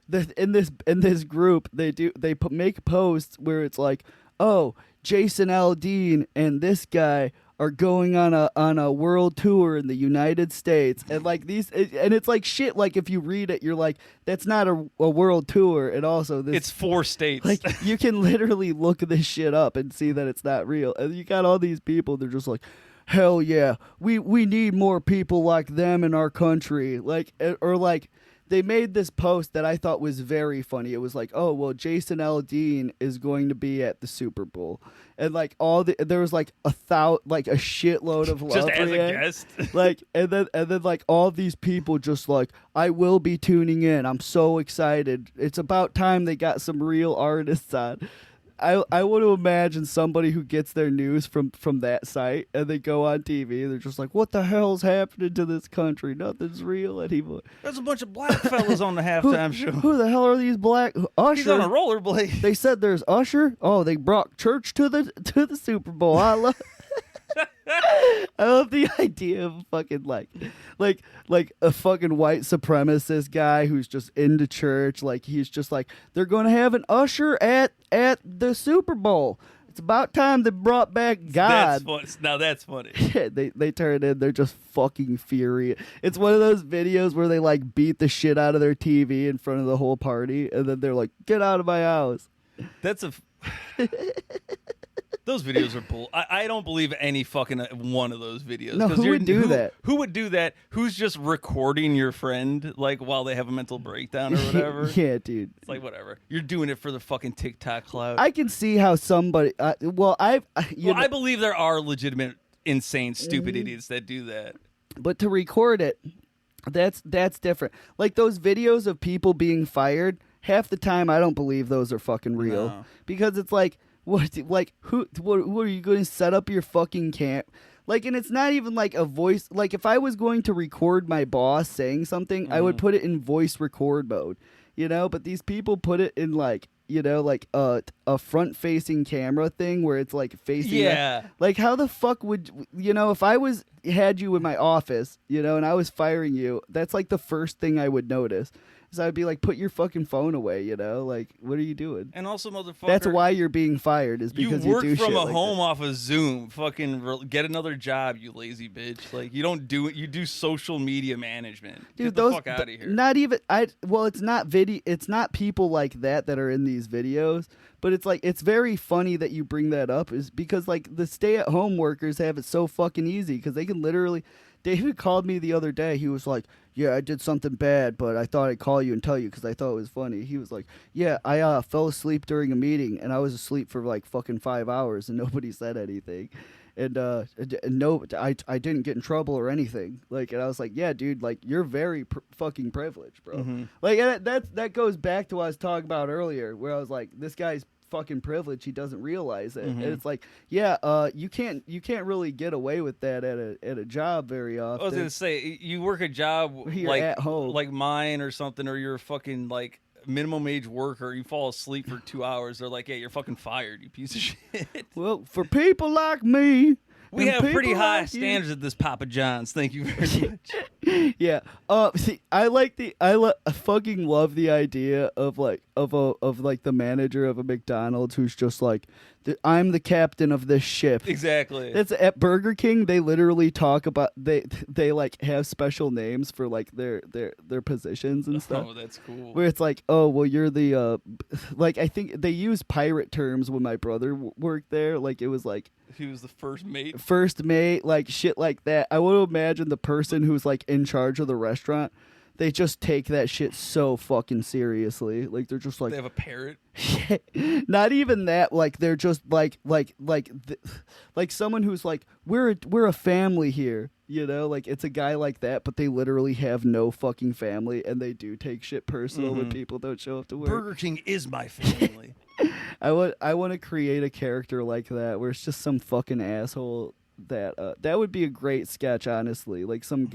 in this group, they make posts where it's like, oh, Jason Aldean and this guy are going on a world tour in the United States, and like and it's like shit. Like if you read it, you're like, that's not a world tour, and also it's 4 states. Like you can literally look this shit up and see that it's not real. And you got all these people, they're just like, hell yeah, we need more people like them in our country. Like or like. They made this post that I thought was very funny. It was like, oh, well, Jason Aldean is going to be at the Super Bowl. And like there was like a shitload of love just for as him. a guest. Like and then like all these people just like, I will be tuning in. I'm so excited. It's about time they got some real artists on. I want to imagine somebody who gets their news from that site and they go on TV and they're just like, what the hell's happening to this country? Nothing's real anymore. There's a bunch of black fellas on the halftime show. Who the hell are these black? Usher. He's on a rollerblade. They said there's Usher. Oh, they brought church to the Super Bowl. I love the idea of fucking like a fucking white supremacist guy who's just into church. Like he's just like, they're going to have an usher at the Super Bowl. It's about time they brought back God. Now that's funny. Yeah, they turn in. They're just fucking furious. It's one of those videos where they like beat the shit out of their TV in front of the whole party, and then they're like, "Get out of my house." That's those videos are bull. I don't believe any fucking one of those videos. No, who would do that? Who would do that? Who's just recording your friend like while they have a mental breakdown or whatever? Yeah, dude. It's like whatever. You're doing it for the fucking TikTok clout. I can see how somebody. I believe there are legitimate, insane, stupid idiots that do that. But to record it, that's different. Like those videos of people being fired. Half the time, I don't believe those are fucking real because it's like. What who are you going to set up your fucking camp? Like, and it's not even like a voice. Like, if I was going to record my boss saying something, I would put it in voice record mode, But these people put it in like, like a front facing camera thing where it's like facing. Yeah. Like, how the fuck would if I had you in my office, and I was firing you, that's like the first thing I would notice. So I'd be like, put your fucking phone away, Like, what are you doing? And also, motherfucker, that's why you're being fired, is because you work do from shit a like home that. off of Zoom. Fucking get another job, you lazy bitch. Like, you don't do it. You do social media management. Dude, Get the fuck out of here. Not even well, it's not video. It's not people like that are in these videos. But it's like, it's very funny that you bring that up, is because like the stay-at-home workers have it so fucking easy because they can literally. David called me the other day. He was like, yeah, I did something bad, but I thought I'd call you and tell you because I thought it was funny. He was like, yeah, I fell asleep during a meeting, and I was asleep for like fucking 5 hours, and nobody said anything. And no, I didn't get in trouble or anything. Like, and I was like, yeah, dude, like, you're very fucking privileged, bro. Mm-hmm. Like, and that goes back to what I was talking about earlier, where I was like, this guy's fucking privilege. He doesn't realize it. Mm-hmm. And it's like, yeah, you can't really get away with that at a job very often. I was gonna say, you work a job You're like at home. like mine or something, or you're a fucking like minimum age worker. You fall asleep for 2 hours. They're like, "Hey, you're fucking fired, you piece of shit." Well, for people like me. We and have pretty people high like you- standards at this Papa John's. Thank you very much. Yeah. See, I fucking love the idea of like the manager of a McDonald's who's just like, I'm the captain of this ship. Exactly. That's at Burger King. They literally talk about they like have special names for like their positions and stuff. Oh, that's cool. Where it's like, oh well, you're the like I think they use pirate terms when my brother worked there. Like it was like. He was the first mate. First mate, like shit like that. I would imagine the person who's like in charge of the restaurant, they just take that shit so fucking seriously. Like they're just like They have a parrot. not even that. Like they're just like someone who's like we're a family here. You know, like it's a guy like that, but they literally have no fucking family, and they do take shit personal when people don't show up to work. Burger King is my family. I want to create a character like that where it's just some fucking asshole that would be a great sketch, honestly. Like some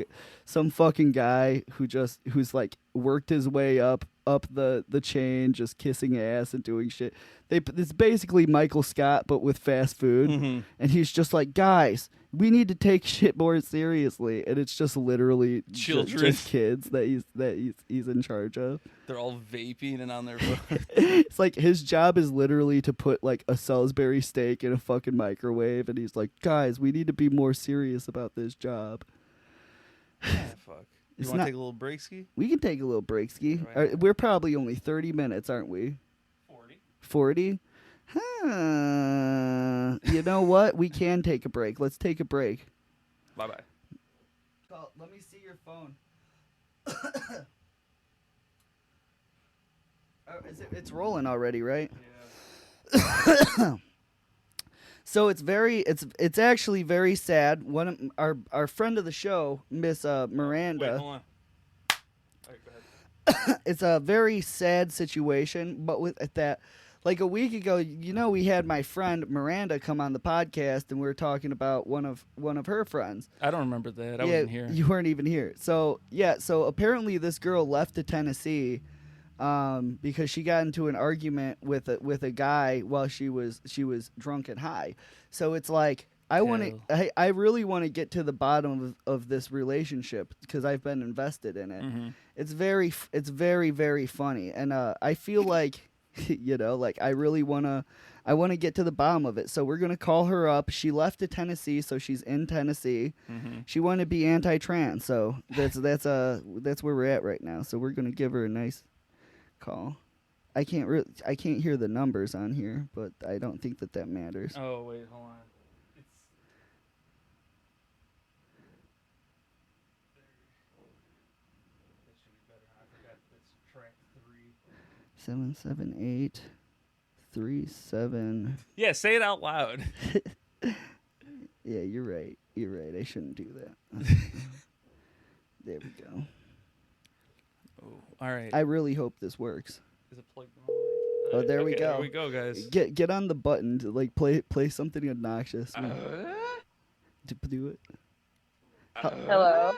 fucking guy who's like worked his way up the chain, just kissing ass and doing shit. It's basically Michael Scott but with fast food, and he's just like, guys, we need to take shit more seriously, and it's just literally Children. just kids that he's in charge of. They're all vaping and on their phone. It's like his job is literally to put like a Salisbury steak in a fucking microwave, and he's like, guys, we need to be more serious about this job. Fuck. You It's want to not- take a little break ski? We can take a little break ski. Right. We're probably only 30 minutes, aren't we? 40. 40? Huh. You know what? We can take a break. Let's take a break. Bye-bye. Oh, let me see your phone. It's rolling already, right? Yeah. So it's actually very sad. One of our friend of the show, Miss Miranda. Wait, hold on. All right, go ahead. It's a very sad situation, but with that, like a week ago, we had my friend Miranda come on the podcast, and we were talking about one of her friends. I don't remember that. I wasn't here. You weren't even here. So apparently this girl left to Tennessee because she got into an argument with a guy while she was drunk and high. So it's like I really want to get to the bottom of this relationship because I've been invested in it. Mm-hmm. It's very, very funny, and I feel like like I really want to get to the bottom of it. So we're gonna call her up. She left to Tennessee, so she's in Tennessee. Mm-hmm. She wanted to be anti-trans, so that's where we're at right now. So we're gonna give her a nice call. I can't hear the numbers on here, but I don't think that matters. Oh, wait, hold on. It's... That should be better. I forgot that's track 3. 77837. Yeah, say it out loud. Yeah, you're right. I shouldn't do that. There we go. Oh, all right. I really hope this works. Is it plugged in all the way? Oh, there we Okay, go. There we go, guys. Get on the button to like play something obnoxious. Do it. Hello.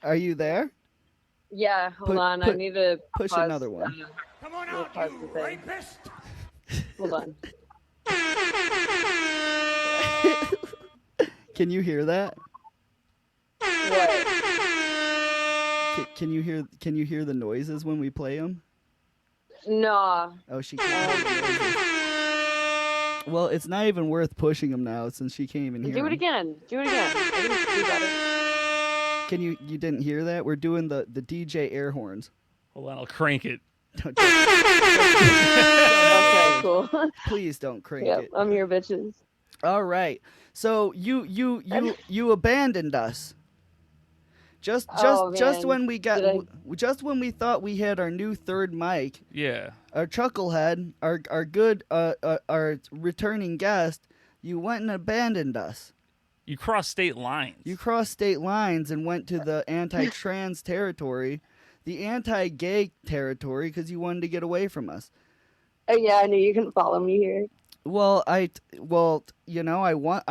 Are you there? Yeah, hold on. I need to push pause, another one. Come on we'll out, pause you the thing. rapist! Hold on. Can you hear that? What? Can you hear the noises when we play them? No. Oh, she can't hear the noises. Well, it's not even worth pushing them now since she can't even hear Do it 'em. again. Do it again. I think it's do better. Can you didn't hear that? We're doing the DJ air horns. Hold on, I'll crank it. Don't- Okay, cool. Please don't crank Yep, it. I'm here, bitches. All right. So you abandoned us. Just man. when we got Did just when we thought we had our new third mic, Yeah. our chucklehead, our good our returning guest, you went and abandoned us. You cross state lines. You crossed state lines and went to the anti-trans territory, the anti-gay territory, because you wanted to get away from us. Yeah, I knew you couldn't follow me here. Well, I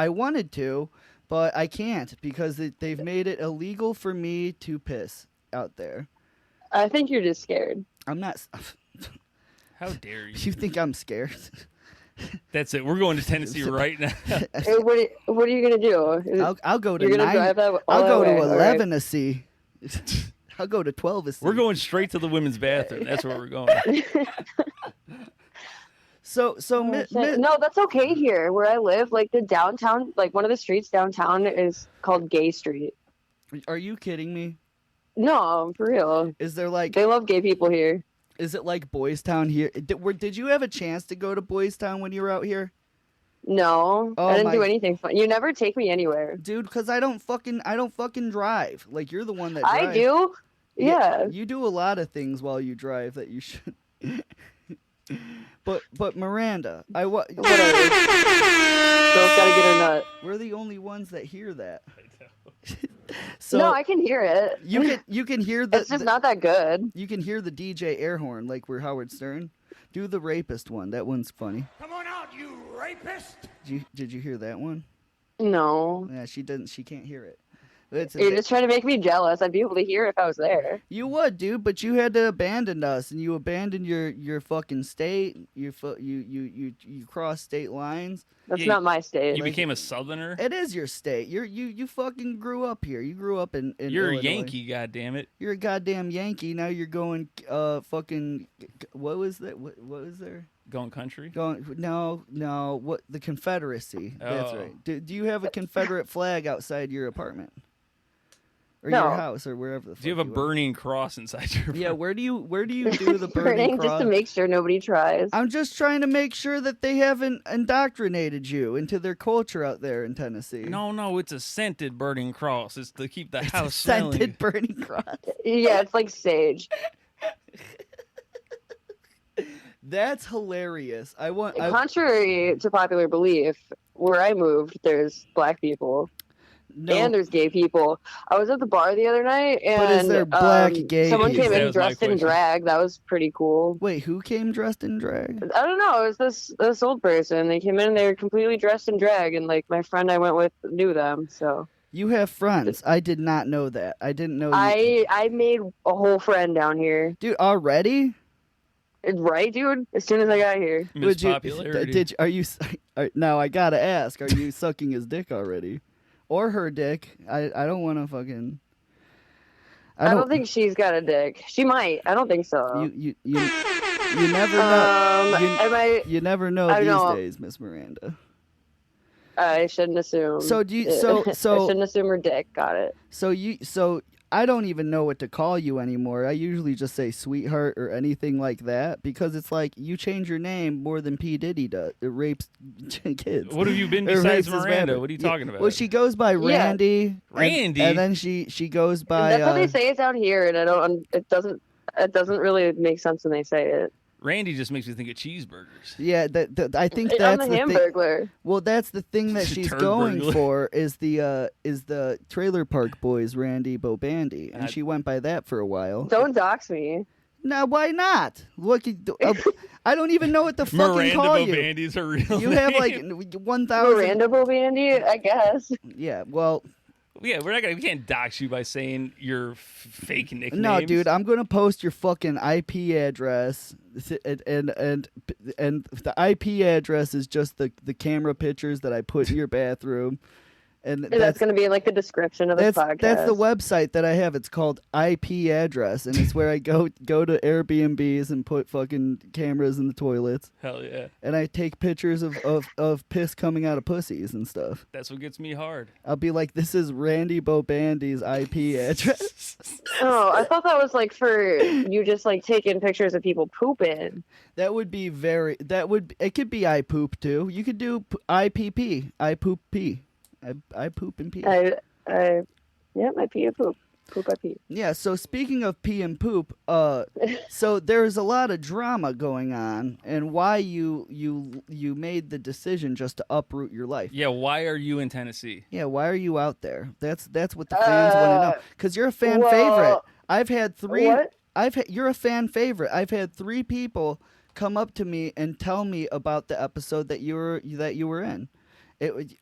wanted to, but I can't because they've made it illegal for me to piss out there. I think you're just scared. I'm not. How dare you? You think I'm scared? That's it. We're going to Tennessee right now. Hey, what are you gonna do? I'll go to You're gonna 9. drive that I'll all go that to way, all 11 to see. I'll go to 12 to see. We're going straight to the women's bathroom. That's where we're going. So No, that's okay here where I live. Like the downtown, like one of the streets downtown is called Gay Street. are you kidding me? No, for real. Is there like They love gay people here. is it like Boys Town here? Did you have a chance to go to Boys Town when you were out here? No, Oh, I didn't my- do anything fun. You never take me anywhere. Dude, cuz I don't fucking drive. Like you're the one that drives. I do. Yeah. You do a lot of things while you drive that you should. But Miranda, Whatever. Girl's gotta get her nut. we're the only ones that hear that. No, So I can hear it. you can hear the It's just not that good. you can hear the DJ air horn like we're Howard Stern. Do the rapist one. That one's funny. Come on out, you rapist! Did you hear that one? No. Yeah, she didn't. She can't hear it. It's You're just trying to make me jealous. I'd be able to hear if I was there. you would, dude, but you had to abandon us, and you abandoned your fucking state. You crossed state lines. That's Yeah, not my state. You became a Southerner. It is your state. You fucking grew up here. You grew up in You're a Illinois. Yankee, goddammit. You're a goddamn Yankee. Now you're going fucking what was that? What was there? Going country. Going no what the Confederacy. That's Oh. right. Do you have a Confederate flag outside your apartment? Or No. your house or wherever the fuck Do you have a are. burning cross inside your? Yeah, where do you do the burning burning cross? just to make sure nobody tries. I'm just trying to make sure that they haven't indoctrinated you into their culture out there in Tennessee. No, it's a scented burning cross. It's to keep the It's a house smelling. scented burning cross. Yeah, it's like sage. That's hilarious. I Contrary to popular belief, where I moved, there's black people no. and there's gay people. I was at the bar the other night, and But is there black gay someone people? came That in was my dressed in question. drag. That was pretty cool. Wait, who came dressed in drag? I don't know. It was this old person. They came in and they were completely dressed in drag, and like my friend I went with knew them. So You have friends. I did not know that. I didn't know. You... I made a whole friend down here. Dude, already? Right, dude? As soon as I got here. Miss Would you? Popularity. Are you? Now I gotta ask. Are you sucking his dick already, or her dick? I don't want to fucking. I don't think she's got a dick. She might. I don't think so. You never know. Am I? You never know I these don't know. days, Miss Miranda. I shouldn't assume. So do you? I So shouldn't assume her dick. Got it. so I don't even know what to call you anymore. I usually just say sweetheart or anything like that because it's like you change your name more than P Diddy does. It rapes kids. What have you been Or besides rapes his Miranda? rapper. What are you Yeah. talking about? Well, she goes by Yeah. Randy. and- Randy? and then she goes by. That's how they say it down here, and I don't. It doesn't really make sense when they say it. Randy just makes me think of cheeseburgers. Yeah, I think I'm that's a the thing. Hamburglar. Well, that's the thing that she's Turd going burglar. for is the Trailer Park Boys, Randy Bobandy, and she went by that for a while. Don't dox me. Now, why not? Look, I don't even know what to fucking Miranda call you. Bobandy's her real You name. have like 1,000. Miranda Bobandy, I guess. Yeah, well, Yeah, we can't dox you by saying your fake nicknames. no, dude, I'm gonna post your fucking IP address, and the IP address is just the camera pictures that I put in your bathroom, and That's going to be in like the description of this podcast. That's the website that I have. It's called IP address, and it's where I go to Airbnbs and put fucking cameras in the toilets, Hell yeah. and I take pictures of piss coming out of pussies and stuff. That's what gets me hard. I'll be like, this is Randy Bobandy's IP address. Oh, I thought that was like for you just like taking pictures of people pooping. That would be it could be I poop too. You could do IPP. I poop pee. I poop and pee. Yeah, my pee and poop. Poop, I pee. Yeah, so speaking of pee and poop, so there's a lot of drama going on, and why you made the decision just to uproot your life. Yeah, why are you in Tennessee? Yeah, why are you out there? That's what the fans want to know. Because you're a fan favorite. I've had three. What? You're a fan favorite. I've had 3 people come up to me and tell me about the episode that you were in.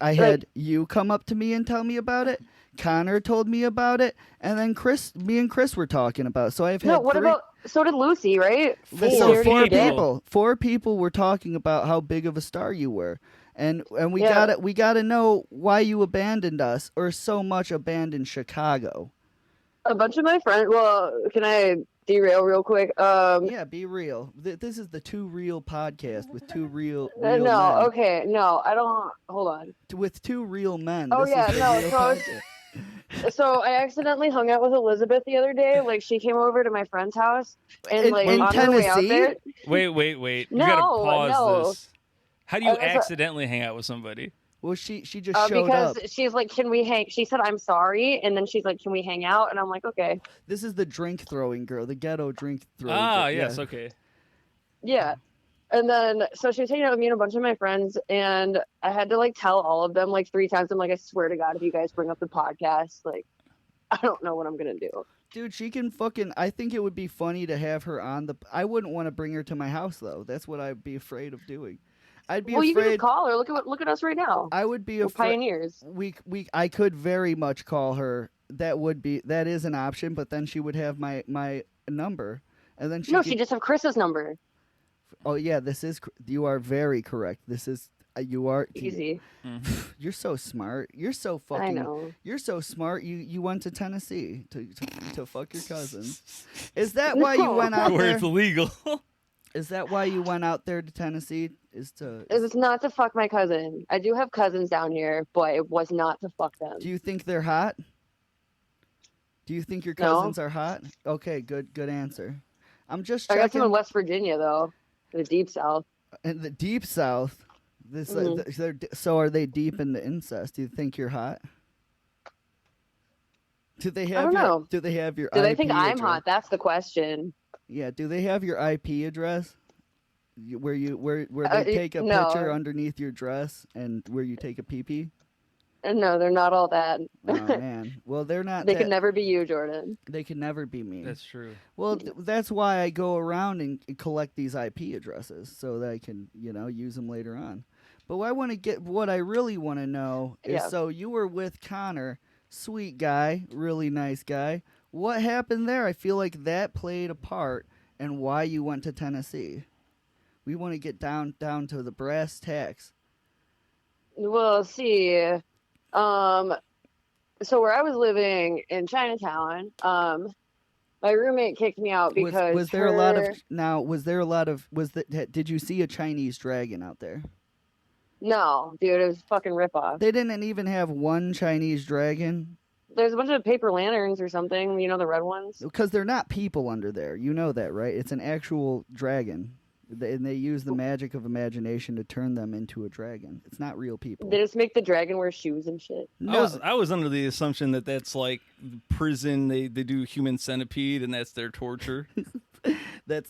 I had you come up to me and tell me about it. Connor told me about it, and then me and Chris were talking about it. So I've had No, what about, so did Lucy, right? four people. people. 4 people were talking about how big of a star you were. And we gotta know why you abandoned us or so much abandoned Chicago. A bunch of my friends. Well, can I derail real quick? Yeah, be real. This is the Too Real podcast with two real men. Okay, no, I don't. Hold on. With 2 real men. Oh, This yeah, is the no, real so podcast. So I accidentally hung out with Elizabeth the other day. Like, she came over to my friend's house, and like in on her way out Tennessee? there. Wait. You No, gotta pause no. this. How do you I was, accidentally hang out with somebody? Well, she just showed because up. she's like, can we hang? She said, I'm sorry, and then she's like, can we hang out? And I'm like, okay. This is the drink throwing girl, the ghetto drink throwing Ah, girl. yes, Yeah. okay. Yeah. And then, so she was hanging out with me and a bunch of my friends, and I had to like tell all of them like 3 times. I'm like, I swear to God, if you guys bring up the podcast, like, I don't know what I'm gonna do. Dude, she can fucking. I think it would be funny to have her on the. I wouldn't want to bring her to my house though. That's what I'd be afraid of doing. I'd be Well, you can afraid. just call her. Look at us right now. I would be We're afraid. pioneers. I could very much call her. That is an option, but then she would have my number, and then No, she just have Chris's number. Oh yeah, you are very correct. This is you are Easy. You're so smart. You're so fucking. I know. You're so smart. You went to Tennessee to fuck your cousin. Is that why you went out Where there? it's illegal. Is that why you went out there to Tennessee? It was not to fuck my cousin. I do have cousins down here, but it was not to fuck them. Do you think they're hot? Do you think your No. cousins are hot? Okay, good answer. I'm just I checking. got some in West Virginia though, the deep south. In the deep south. So are they deep in the incest? Do you think you're hot? Do they have don't know. Do they have your Do they IP think I'm address? hot? That's the question. Yeah, do they have your IP address? Where they take a no. picture underneath your dress and where you take a pee-pee? And no, they're not all that. Oh man. Well, they're not They could never be you, Jordan. They can never be me. That's true. Well, that's why I go around and collect these IP addresses so that I can, use them later on. But what I really want to know is, Yeah. so you were with Connor, sweet guy, really nice guy. What happened there? I feel like that played a part in why you went to Tennessee. We want to get down to the brass tacks. Well, see, so where I was living in Chinatown, my roommate kicked me out because was there a lot of did you see a Chinese dragon out there? No, dude, it was a fucking ripoff. They didn't even have one Chinese dragon. There's a bunch of paper lanterns or something, the red ones. Because they're not people under there. You know that, right? It's an actual dragon. And they use the magic of imagination to turn them into a dragon. It's not real people. They just make the dragon wear shoes and shit. No. I was under the assumption that that's like prison. They do human centipede and that's their torture. that's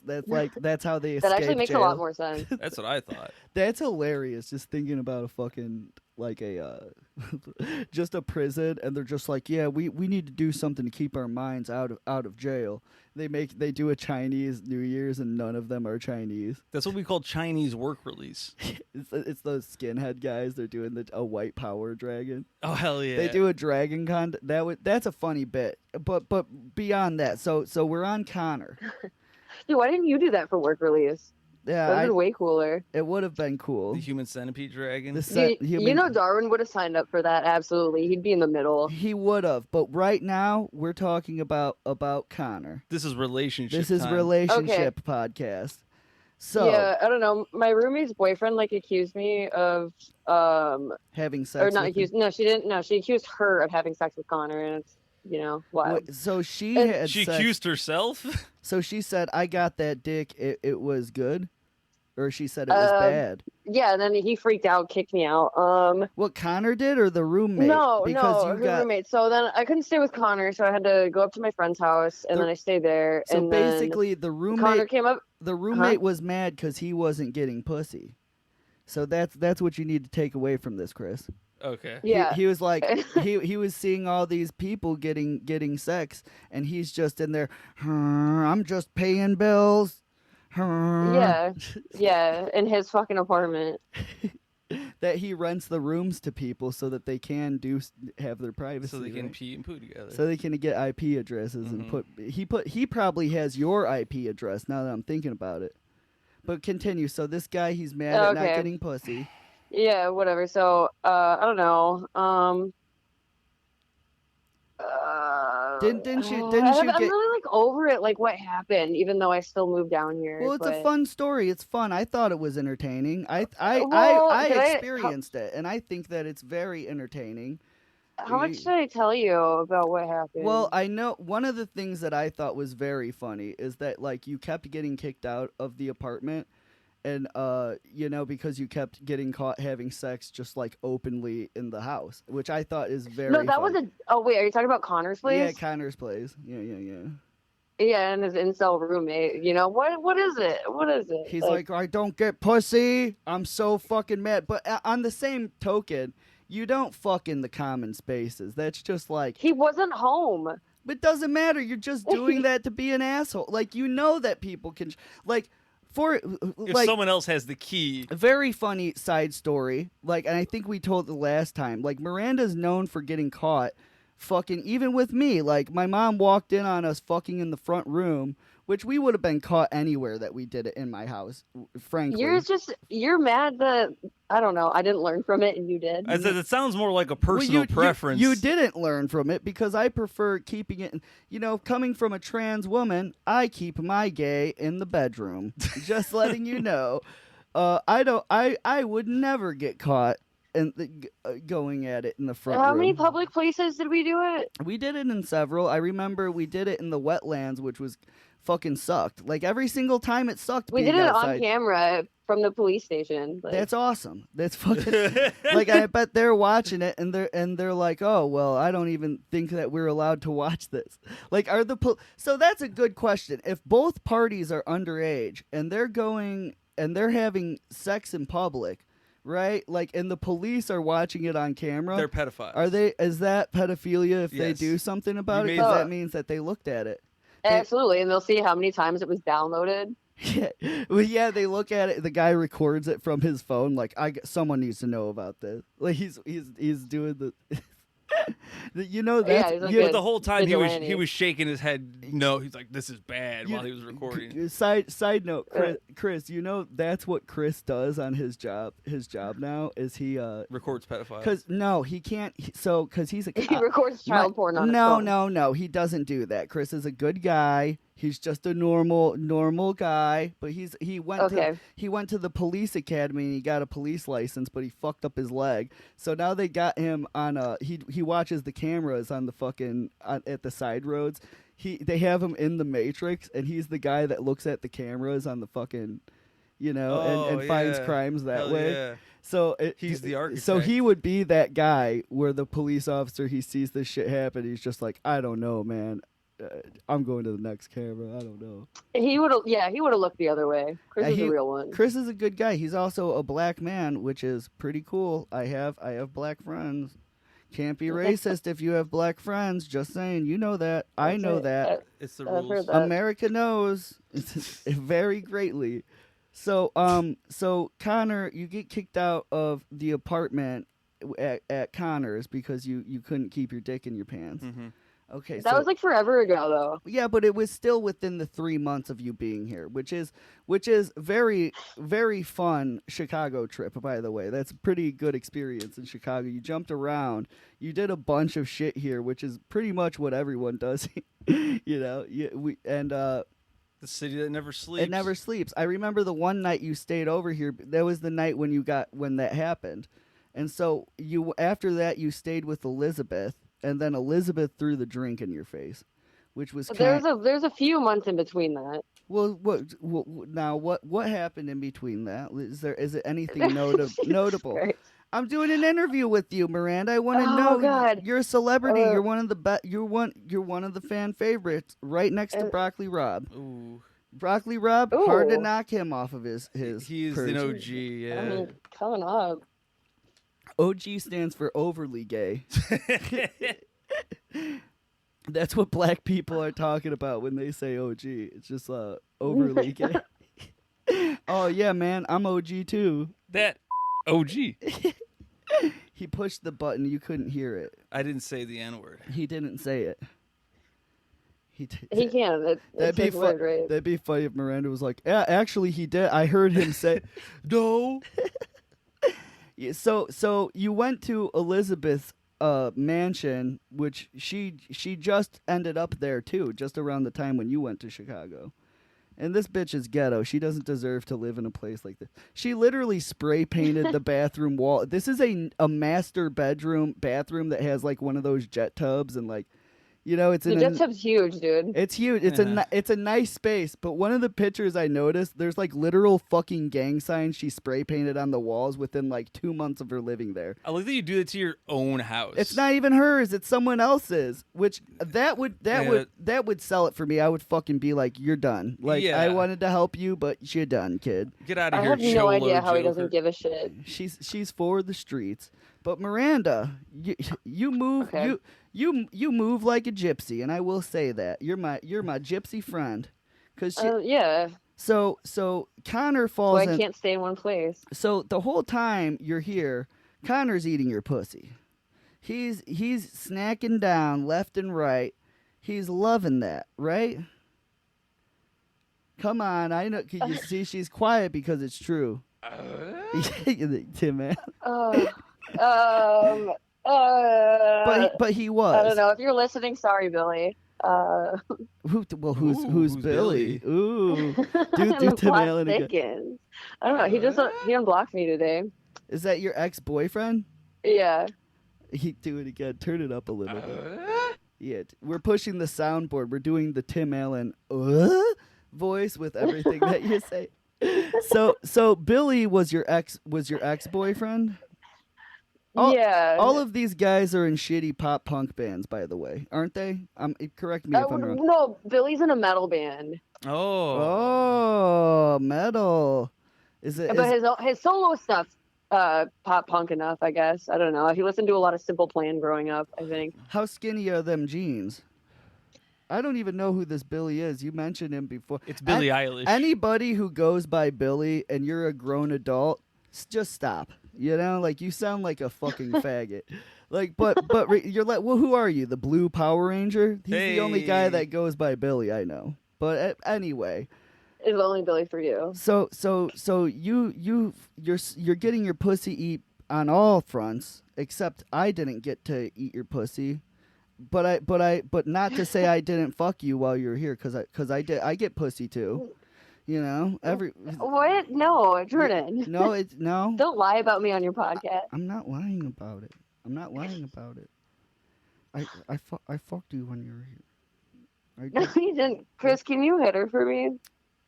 how they escape That actually makes jail. a lot more sense. That's what I thought. That's hilarious. Just thinking about a fucking just a prison, and they're just like, yeah, we need to do something to keep our minds out of jail. They do a Chinese New Year's, and none of them are Chinese. That's what we call Chinese work release. It's those skinhead guys. They're doing a white power dragon. Oh hell yeah! They do a dragon con. That's a funny bit. But beyond that, so we're on Connor. Dude, why didn't you do that for work release? Yeah, That would have been way cooler. it would have been cool. The human centipede dragon. Darwin would have signed up for that. Absolutely, he'd be in the middle. He would have, but right now we're talking about Connor. This is relationship. This is time. relationship podcast. So Yeah, I don't know. My roommate's boyfriend accused me of having sex, or not with accused. No, she didn't. No, she accused her of having sex with Connor, and it's wild. Wait, so she She sex- accused herself. So she said, "I got that dick. It was good," or she said it was bad. Yeah, and then he freaked out, kicked me out. What Connor did, or the roommate? No, because her roommate. So then I couldn't stay with Connor, so I had to go up to my friend's house, and then I stayed there. So and basically, then Connor came up. The roommate was mad because he wasn't getting pussy. So that's what you need to take away from this, Chris. Okay. Yeah, He was like he was seeing all these people getting sex, and he's just in there. I'm just paying bills. Yeah, in his fucking apartment. That he rents the rooms to people so that they can have their privacy. So they can right? pee and poo together. So they can get IP addresses and he probably has your IP address now that I'm thinking about it. But continue. So this guy, he's mad at not getting pussy. Yeah, whatever. So I don't know. Didn't you I'm get? really like over it. Like what happened, even though I still moved down here. Well, it's a fun story. It's fun. I thought it was entertaining. I Well, experienced it, and I think that it's very entertaining. How much did I tell you about what happened? Well, I know one of the things that I thought was very funny is that like you kept getting kicked out of the apartment, and because you kept getting caught having sex just like openly in the house, which I thought is very. No, that was a. Oh wait, are you talking about Connor's place? Yeah, Connor's place. Yeah. Yeah, and his incel roommate. What is it? What is it? He's like, I don't get pussy. I'm so fucking mad. But on the same token, you don't fuck in the common spaces. That's just like he wasn't home. But it doesn't matter. You're just doing that to be an asshole. Like that people can if someone else has the key. A very funny side story. And I think we told the last time. Miranda's known for getting caught fucking even with me. My mom walked in on us fucking in the front room, which we would have been caught anywhere that we did it in my house, frankly. You're mad that, I don't know, I didn't learn from it and you did. I said it sounds more like a personal preference. You didn't learn from it because I prefer keeping it, coming from a trans woman, I keep my gay in the bedroom. Just letting you know. I would never get caught and going at it in the front room. How many public places did we do it? We did it in several. I remember we did it in the wetlands, which was fucking sucked. Every single time it sucked. We did it on camera from the police station. That's awesome. That's fucking I bet they're watching it and they're like, oh well, I don't even think that we're allowed to watch this. So that's a good question. If both parties are underage and they're having sex in public, right? And the police are watching it on camera. They're pedophiles. Is that pedophilia if they do something about it? Because that means that they looked at it. Absolutely, and they'll see how many times it was downloaded. Yeah, well, they look at it. The guy records it from his phone. Someone needs to know about this. He's doing the. But the whole time he was shaking his head. No, he's like, this is bad while he was recording. Side note, Chris, that's what Chris does on his job. His job now is he records pedophiles. Because he can't. Because he's a cop. He records child porn on his phone. No, he doesn't do that. Chris is a good guy. He's just a normal guy, but he went to the police academy and he got a police license, but he fucked up his leg. So now they got him on he watches the cameras on the fucking at the side roads. They have him in the Matrix, and he's the guy that looks at the cameras on the fucking and finds crimes that way. Yeah. So he's the architect. So he would be that guy where the police officer, he sees this shit happen, he's just like, I don't know, man. I'm going to the next camera. I don't know. He would have looked the other way. Chris is a real one. Chris is a good guy. He's also a black man, which is pretty cool. I have black friends. Can't be racist if you have black friends. Just saying, that. I know that. It's the rules. America knows very greatly. So Connor, you get kicked out of the apartment at Connor's because you couldn't keep your dick in your pants. Mm-hmm. Okay, that was forever ago, though. Yeah, but it was still within the 3 months of you being here, which is very, very fun Chicago trip, by the way. That's a pretty good experience in Chicago. You jumped around. You did a bunch of shit here, which is pretty much what everyone does. The city that never sleeps. It never sleeps. I remember the one night you stayed over here. That was the night when that happened. And so after that you stayed with Elizabeth. And then Elizabeth threw the drink in your face, which was there's a few months in between that. Well, what happened in between that? Is it anything notable? I'm doing an interview with you, Miranda. I want to know. God. You're a celebrity. You're one of the You're one of the fan favorites, right next to Broccoli Rob. Ooh. Broccoli Rob, hard to knock him off of his. He is an OG. Yeah. I mean, coming up. OG stands for overly gay. That's what black people are talking about when they say OG. It's just overly gay. Oh yeah, man, I'm OG too. That OG. He pushed the button. You couldn't hear it. I didn't say the N-word. He didn't say it. He can. It's his word, right? That'd be funny if Miranda was like, "Yeah, actually, he did. I heard him say, no." Yeah, so you went to Elizabeth's mansion, which she just ended up there too, just around the time when you went to Chicago. And this bitch is ghetto. She doesn't deserve to live in a place like this. She literally spray painted the bathroom wall. This is a master bathroom that has like one of those jet tubs and like, you know, it's The jet tub's huge, dude. It's huge. It's a nice space. But one of the pictures I noticed, there's like literal fucking gang signs she spray painted on the walls within like 2 months of her living there. I like that you do that to your own house. It's not even hers. It's someone else's. Which that would sell it for me. I would fucking be like, you're done. Like I wanted to help you, but you're done, kid. Get out of I here. have no idea how he doesn't give a shit. She's for the streets. But Miranda, you move Okay. you move like a gypsy, and I will say that you're my gypsy friend. Cause yeah. So Connor falls. So I can't stay in one place. So the whole time you're here, Connor's eating your pussy. He's snacking down left and right. He's loving that, right? Come on, I know. You see, she's quiet because it's true. Tim, man. But he was. I don't know if you're listening. Sorry, Billy. Who's Billy? Ooh, The plot thickens. I don't know. He unblocked me today. Is that your ex-boyfriend? Yeah. He do it again. Turn it up a little bit. Yeah, we're pushing the soundboard. We're doing the Tim Allen voice with everything that you say. So Billy was your ex-boyfriend? Yeah. All of these guys are in shitty pop punk bands, by the way, aren't they? Correct me if I'm wrong. No, Billy's in a metal band. Oh, metal. Is it? But his solo stuff, pop punk enough, I guess. I don't know. He listened to a lot of Simple Plan growing up, I think. How skinny are them jeans? I don't even know who this Billy is. You mentioned him before. It's Billie Eilish. Anybody who goes by Billy and you're a grown adult, just stop. You know, like you sound like a fucking faggot. Like, but you're like, well, who are you? The Blue Power Ranger? He's the only guy that goes by Billy, I know. But anyway, it's only Billy for you. So you're getting your pussy eat on all fronts, except I didn't get to eat your pussy. But not to say I didn't fuck you while you were here, because I did. I get pussy too. You know, What? No, Jordan. No. Don't lie about me on your podcast. I'm not lying about it. I fucked you when you were here. No, you didn't. Chris, can you hit her for me?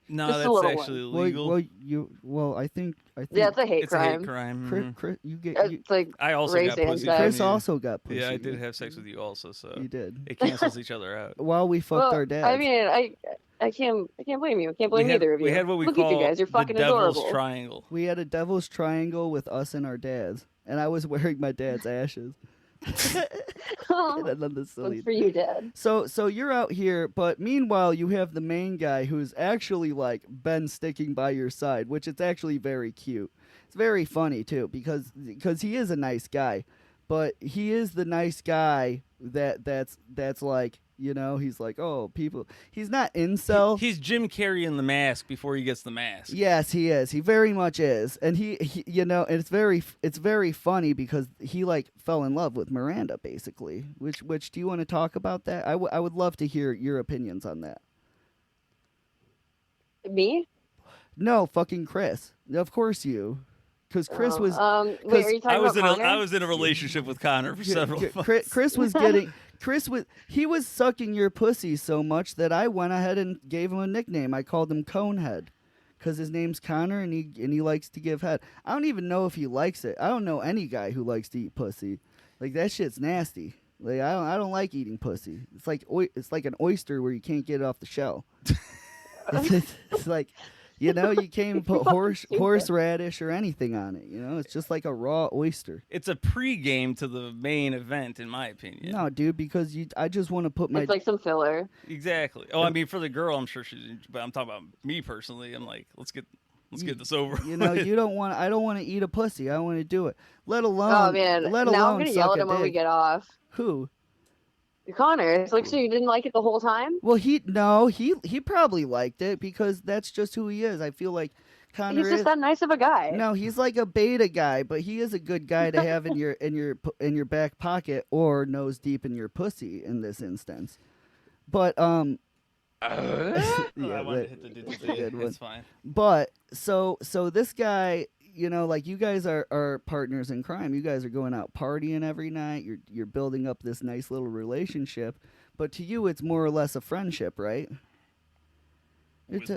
No, Just a that's little actually illegal. I think. Yeah, it's a hate It's crime. a hate crime. Chris, It's like I also race got and pussy. sex. Chris also got pussy. Yeah, I did have sex with you also, so You did. it cancels each other out. While we fucked Well, our dads. I mean, I can't blame you. I can't blame either of you. We had what we Look call at you guys. You're the fucking devil's adorable. triangle. We had a devil's triangle with us and our dads, and I was wearing my dad's ashes. And then the silly- Good for you, Dad. So you're out here, but meanwhile you have the main guy who's actually like been sticking by your side, which is actually very cute. It's very funny too because he is a nice guy, but he is the nice guy that's like, you know, he's like, oh, people. He's not incel. He's Jim Carrey in The Mask before he gets the mask. Yes, he is. He very much is, and he you know, and it's very funny because he like fell in love with Miranda basically. Which do you want to talk about that? I would love to hear your opinions on that. Me? No, fucking Chris. Of course you, because Chris was. Wait, are you talking about Connor? I was in a relationship with Connor for several months. Chris was getting. He was sucking your pussy so much that I went ahead and gave him a nickname. I called him Conehead because his name's Connor and he likes to give head. I don't even know if he likes it. I don't know any guy who likes to eat pussy. Like that shit's nasty. Like I don't like eating pussy. It's like an oyster where you can't get it off the shell. It's like, you know, you can't even put horseradish or anything on it. You know, it's just like a raw oyster. It's a pregame to the main event, in my opinion. No, dude, because I just want to put my. It's like some filler. Exactly. Oh, I mean, for the girl, I'm sure she's. But I'm talking about me personally. I'm like, let's get Let's get this over. You know, with. you don't want. I don't want to eat a pussy. I want to do it. Let alone. Oh man, Let now I'm alone gonna suck yell at a him when we dick. get off. Who? Connor, it's like, so you didn't like it the whole time? Well, he probably liked it because that's just who he is. I feel like Connor He's just is. that nice of a guy. No, he's like a beta guy, but he is a good guy to have in your back pocket or nose deep in your pussy in this instance. But I yeah, wanted to hit the digits. It's fine. But so this guy, you know, like you guys are partners in crime. You guys are going out partying every night. You're building up this nice little relationship. But to you, it's more or less a friendship, right? With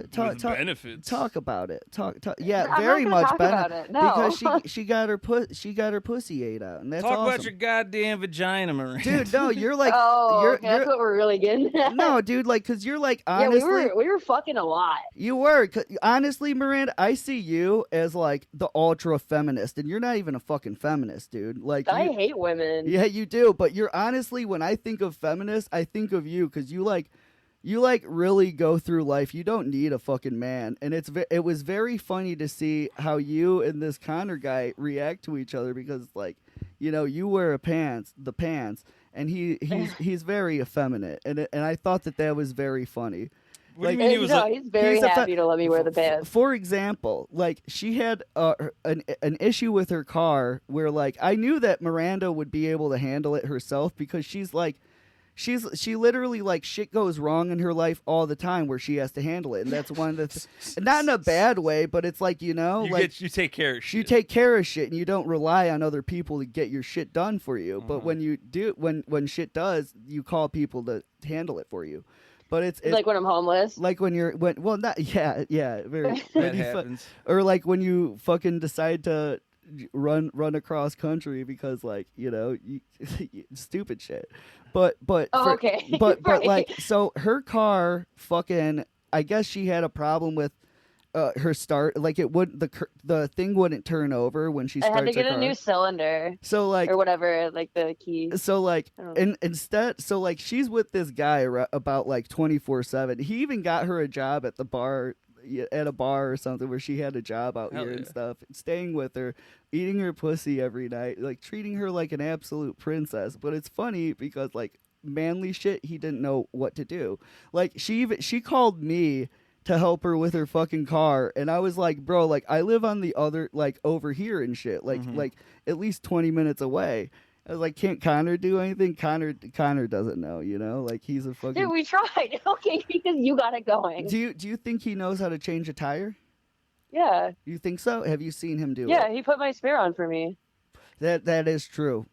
benefits. Talk about it. Talk. Yeah, I'm very not gonna much talk better about it, no. because she got her pussy ate out, and that's Talk awesome. about your goddamn vagina, Miranda. Dude, no, you're like okay, that's what we're really getting at. no, dude, like, cause you're like Yeah, honestly, we were fucking a lot. you were 'cause honestly, Miranda. I see you as like the ultra feminist, and you're not even a fucking feminist, dude. Like, I hate women. yeah, you do, but you're honestly, when I think of feminist, I think of you because you like really go through life. You don't need a fucking man, and it was very funny to see how you and this Connor guy react to each other because like, you know, you wear the pants, and he's very effeminate, and I thought that was very funny. What do you Like, mean he was like, he's very happy to let me wear the pants. For example, like she had an issue with her car where like I knew that Miranda would be able to handle it herself because she's like. She literally like shit goes wrong in her life all the time where she has to handle it, and that's one of the not in a bad way, but it's like, you know, you take care of shit. You take care of shit, and you don't rely on other people to get your shit done for you. But when you do, when shit does, you call people to handle it for you. But it's like when I'm homeless. like when not very That happens. or like when you fucking decide to run across country because like, you know, stupid shit. But Okay. but Right. like, so her car fucking, I guess she had a problem with her start, like it would the thing wouldn't turn over when she I starts had to get her a car. new cylinder So like, or whatever, like the key. so like, Oh. and instead, so like she's with this guy about like 24/7. He even got her a job at the bar, at a bar or something where she had a job out Hell here and yeah. stuff, staying with her, eating her pussy every night, like treating her like an absolute princess. But it's funny because like manly shit, he didn't know what to do. Like she called me to help her with her fucking car, and I was like, bro, like I live on the other, like over here and shit, like like at least 20 minutes away. I was like, can't Connor do anything? Connor doesn't know, you know, like he's a fucking. Dude, we tried. Okay, because you got it going. Do you think he knows how to change a tire? Yeah. You think so? Have you seen him do it? Yeah, he put my spare on for me. That is true.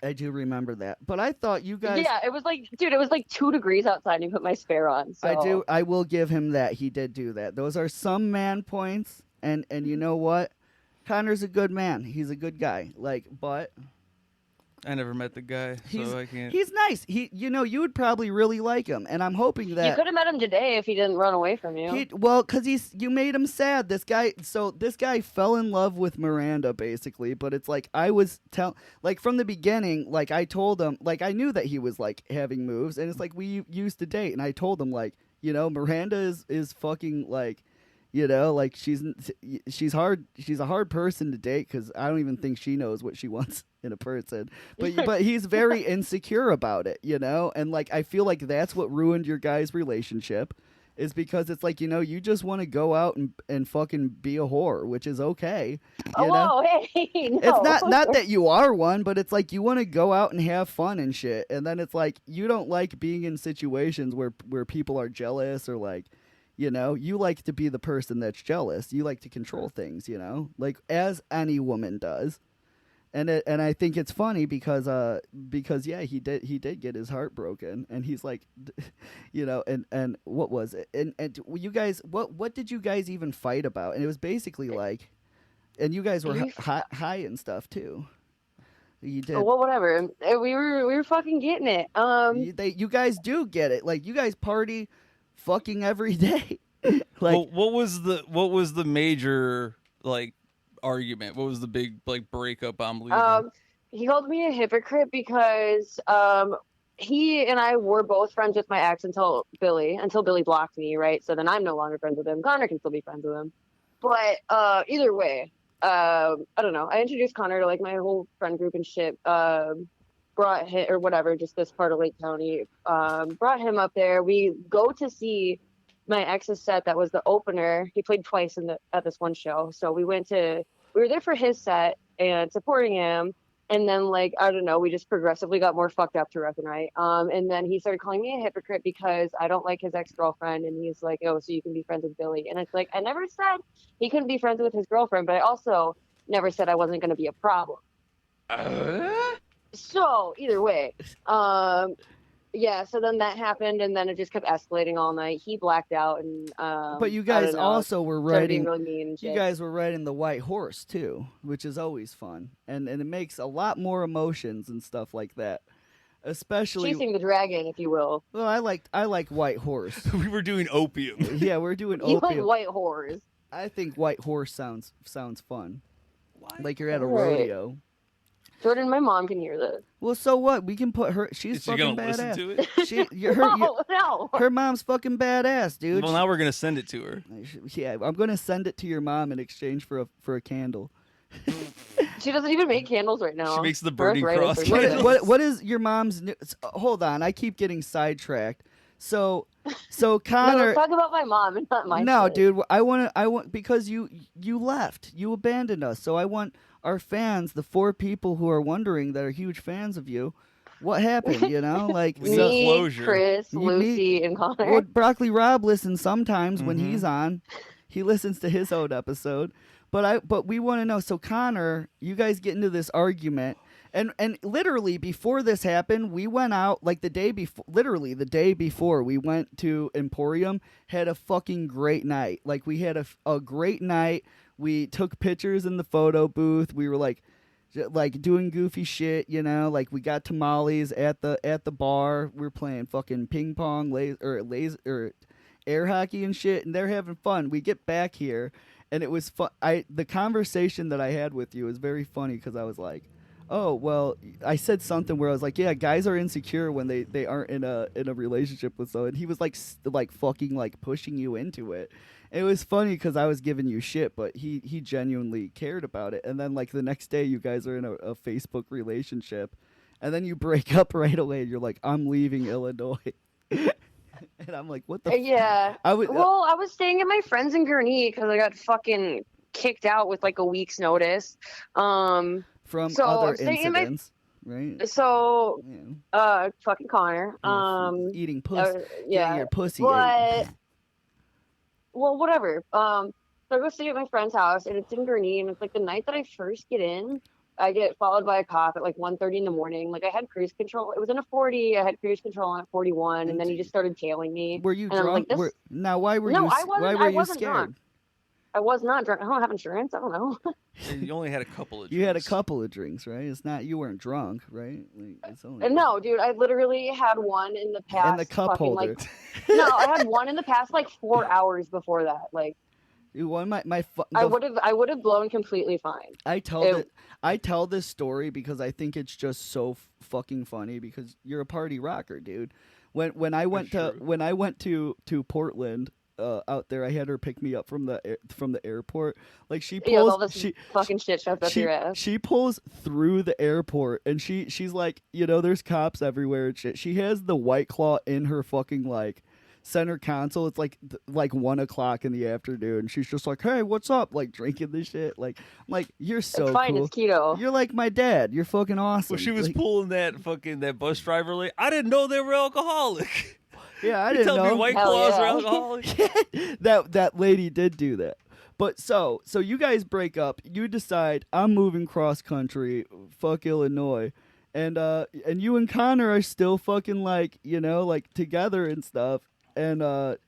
I do remember that. But I thought you guys. Yeah, it was like, dude, it was like 2 degrees outside and he put my spare on. So. I will give him that. He did do that. Those are some man points, and you know what? Connor's a good man. He's a good guy. Like, but I never met the guy, so I can't. he's nice. You know, you would probably really like him, and I'm hoping that You could have met him today if he didn't run away from you. because you made him sad. This guy fell in love with Miranda basically, but it's like I was like from the beginning, like I told him, like I knew that he was like having moves, and it's like we used to date, and I told him like, you know, Miranda is fucking like, you know, like she's hard. She's a hard person to date because I don't even think she knows what she wants in a person. But he's very insecure about it, you know, and like I feel like that's what ruined your guys' relationship, is because it's like, you know, you just want to go out and fucking be a whore, which is okay. You know? Whoa, hey, no. It's not that you are one, but it's like you want to go out and have fun and shit, and then it's like you don't like being in situations where people are jealous or like. You know, you like to be the person that's jealous. You like to control things, you know, like as any woman does. And I think it's funny because yeah, he did get his heart broken, and he's like, you know, and what was it? And you guys, what did you guys even fight about? And it was basically like, and you guys were high and stuff too. You did. Well, whatever. We were fucking getting it. You guys do get it. Like you guys party. Fucking every day. Like, well, what was the major like argument? What was the big like breakup I'm leaving? He called me a hypocrite because he and I were both friends with my ex until Billy blocked me, right? So then I'm no longer friends with him. Connor can still be friends with him. But either way, I don't know. I introduced Connor to like my whole friend group and shit. Brought him or whatever, just this part of Lake County. Brought him up there. We go to see my ex's set. That was the opener. He played twice at this one show. So we were there for his set and supporting him. And then, like, I don't know, we just progressively got more fucked up throughout the night. And then he started calling me a hypocrite because I don't like his ex-girlfriend. And he's like, oh, so you can be friends with Billy. And it's like, I never said he couldn't be friends with his girlfriend, but I also never said I wasn't going to be a problem. So, either way, yeah, so then that happened, and then it just kept escalating all night. He blacked out, and but you guys also were riding. Really mean and shit. You guys were riding the white horse too, which is always fun, and it makes a lot more emotions and stuff like that. Especially chasing the dragon, if you will. Well, I like white horse. We were doing opium. Yeah, we're doing You opium. like white horse. I think white horse sounds fun. Like you're at a Right. rodeo. Jordan, my mom can hear this. Well, so what? We can put her. She's Is she fucking gonna listen badass. to it? No. Her mom's fucking badass, dude. Well, now we're gonna send it to her. Yeah, I'm gonna send it to your mom in exchange for a candle. She doesn't even make candles right now. She makes the Her Burning arthritis Cross or candles. something. What is your mom's new? Hold on, I keep getting sidetracked. So No, Connor. let's talk about my mom and not my No, shit. dude, I want because you left, you abandoned us. So I want our fans, the 4 people who are wondering that are huge fans of you, what happened? You know, like We need so, Me, closure. Chris, You Lucy, and Connor. well, Broccoli Rob listens sometimes when Mm-hmm. he's on. He listens to his own episode, but we want to know. So Connor, you guys get into this argument. And literally before this happened, we went out like the day before we went to Emporium, had a fucking great night. Like we had a great night. We took pictures in the photo booth. We were like doing goofy shit, you know, like we got tamales at the bar. We were playing fucking ping pong, laser air hockey and shit, and they're having fun. We get back here and it was fun. The conversation that I had with you was very funny because I was like, oh, well, I said something where I was like, yeah, guys are insecure when they aren't in a relationship with someone. He was like fucking like pushing you into it. It was funny because I was giving you shit, but he genuinely cared about it. And then like the next day, you guys are in a Facebook relationship, and then you break up right away. And you're like, I'm leaving Illinois, and I'm like, what the? Yeah. I would. Well, I was staying at my friend's in Gurnee because I got fucking kicked out with like a week's notice. From so other I'm staying in my- incidents, right? So, Yeah. fucking Connor. Eating pussy. Yeah. Getting your pussy But, ate. well, whatever. So I go stay at my friend's house, and it's in Gurnee, and it's like the night that I first get in, I get followed by a cop at like 1:30 in the morning. Like I had cruise control. It was in a 40. I had cruise control on at 41, and then he just started tailing me. Were you and I was drunk? like, this- Now, why were No, you? I wasn't- Why were I you wasn't scared? drunk. I was not drunk. I don't have insurance. I don't know. You only had a couple of drinks. You had a couple of drinks, right? It's not you weren't drunk, right? Like, it's only No, dude, I literally had one in the past. And the cup fucking, holder. Like, no, I had one in the past like 4 hours before that. Like You won my. I would have blown completely fine. I tell this story because I think it's just so fucking funny because you're a party rocker, dude. When I went to Portland. Out there, I had her pick me up from the airport. Like she pulls, all this fucking shit shoved up your ass. She pulls through the airport, and she's like, you know, there's cops everywhere and shit. She has the White Claw in her fucking like center console. It's like 1 o'clock in the afternoon. She's just like, hey, what's up? Like drinking this shit. Like I'm like, you're so it's fine. cool. It's keto. You're like my dad. You're fucking awesome. Well, she was like, pulling that bus driver like, I didn't know they were alcoholic. yeah, I You didn't tell know. me White Hell Claws yeah. are alcoholic. that lady did do that. But so you guys break up. You decide I'm moving cross country, fuck Illinois, and you and Connor are still fucking like, you know, like together and stuff. And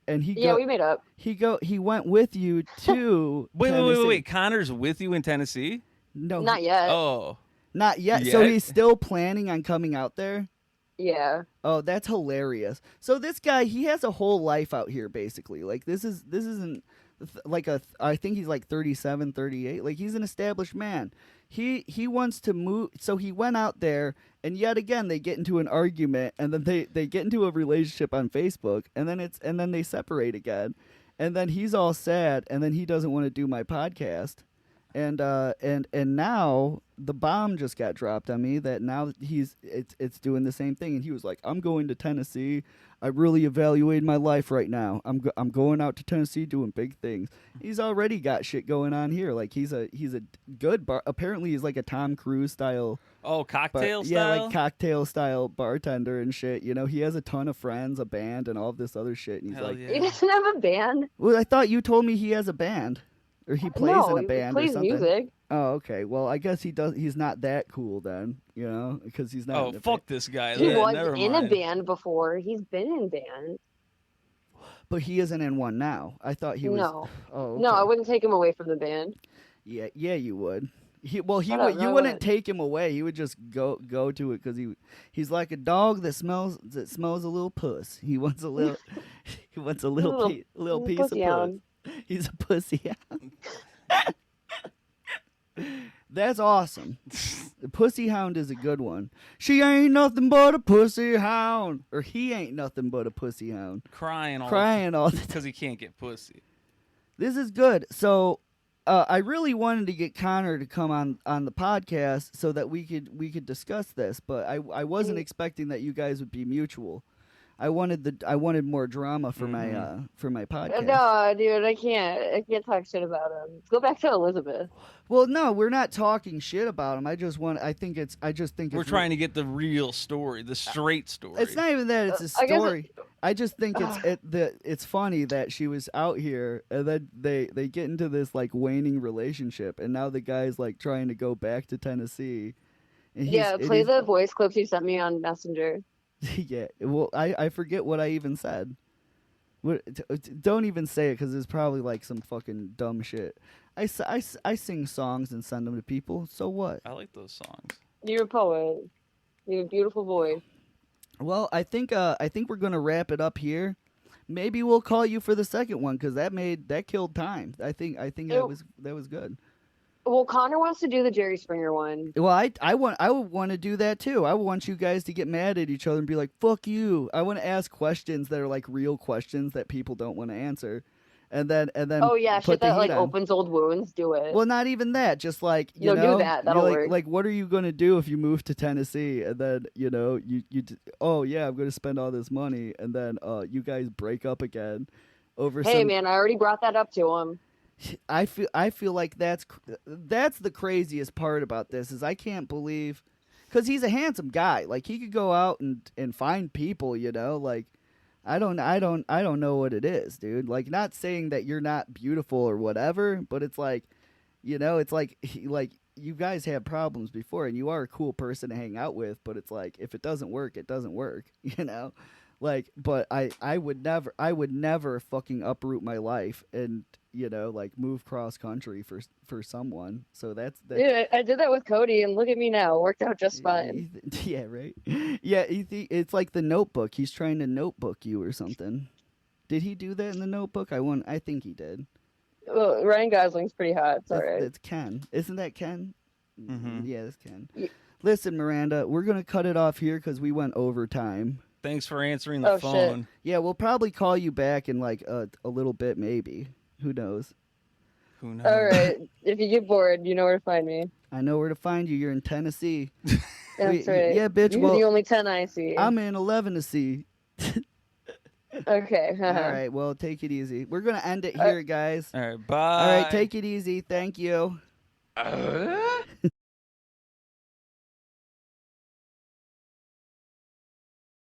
We made up. he went with you to Wait. Connor's with you in Tennessee? No, Not yet. Oh. not yet. So Yet? he's still planning on coming out there. Yeah. Oh, that's hilarious. So this guy, he has a whole life out here, basically. Like, this isn't like I think he's like 37, 38. Like, he's an established man. He wants to move. So he went out there, and yet again, they get into an argument, and then they get into a relationship on Facebook, and then they separate again. And then he's all sad, and then he doesn't want to do my podcast. And now the bomb just got dropped on me that now it's doing the same thing. And he was like, I'm going to Tennessee. I really evaluated my life right now. I'm going out to Tennessee doing big things. He's already got shit going on here. Like he's a good bar. Apparently he's like a Tom Cruise style. Oh, cocktail style? Yeah, like cocktail style bartender and shit. You know, he has a ton of friends, a band, and all this other shit. And he's Hell like, yeah. He doesn't have a band. well, I thought you told me he has a band. Or he plays No, in a band he plays or something. music. Oh, okay. Well, I guess he does. He's not that cool then, you know, because he's not. Oh, in a fuck this guy. He then. was Never in mind. a band before. He's been in bands. But he isn't in one now. I thought he was. No. Oh, okay. No, I wouldn't take him away from the band. Yeah, you would. He Shut would. up, no, You I wouldn't wouldn't. take him away. He would just go to it because he's like a dog that smells a little puss. He wants a little. He wants a little piece of puss. pussy hound. He's a pussy hound. That's awesome. The pussy hound is a good one. She ain't nothing but a pussy hound, or he ain't nothing but a pussy hound. Crying all the time because he can't get pussy. This is good. So, I really wanted to get Connor to come on the podcast so that we could discuss this, but I wasn't expecting that you guys would be mutual. I wanted more drama for my podcast. No, dude, I can't talk shit about him. Go back to Elizabeth. Well, no, we're not talking shit about him. I just think We're trying to get the real story, the straight story. It's not even that it's a I guess story. I just think it's funny that she was out here and then they get into this like waning relationship and now the guy's like trying to go back to Tennessee. And Yeah, play the voice clips you sent me on Messenger. Yeah, well, I forget what I even said. Don't even say it because it's probably like some fucking dumb shit. I sing songs and send them to people. So what? I like those songs. You're a poet. You have a beautiful voice. Well, I think we're gonna wrap it up here. Maybe we'll call you for the second one because that killed time. I think that was good. Well, Connor wants to do the Jerry Springer one. Well, I would want to do that too. I want you guys to get mad at each other and be like, "Fuck you." I want to ask questions that are like real questions that people don't want to answer, and then Oh yeah, put shit the that like heat on. opens old wounds. Do it. Well, not even that. Just like you No, know, do that. That'll you're work. like what are you gonna do if you move to Tennessee and then you know oh yeah, I'm gonna spend all this money and then you guys break up again over Hey some. man, I already brought that up to him. I feel like that's the craziest part about this is I can't believe because he's a handsome guy. Like he could go out and find people, you know. Like I don't know what it is, dude. Like not saying that you're not beautiful or whatever, but it's like, you know, it's like you guys have problems before, and you are a cool person to hang out with. But it's like if it doesn't work, it doesn't work, you know. Like, but I would never fucking uproot my life and you know like move cross country for someone. So that's Dude, I did that with Cody, and look at me now. It worked out just fine. Yeah, right. Yeah, it's like the Notebook. He's trying to notebook you or something. Did he do that in the Notebook? I think he did. Well, Ryan Gosling's pretty hot. It's all right. That's Ken. Isn't that Ken? Mhm. Yeah, that's Ken. Yeah. Listen, Miranda, we're gonna cut it off here because we went over time. Thanks for answering the Oh, phone. shit. Yeah, we'll probably call you back in like a little bit, maybe. Who knows? Who knows? All right. If you get bored, you know where to find me. I know where to find you. You're in Tennessee. That's right. Yeah, bitch. You're Well, the only 10 I see. I'm in 11 to see. Okay. All right. Well, take it easy. We're gonna end it here, guys. All right, bye. All right. Take it easy. Thank you.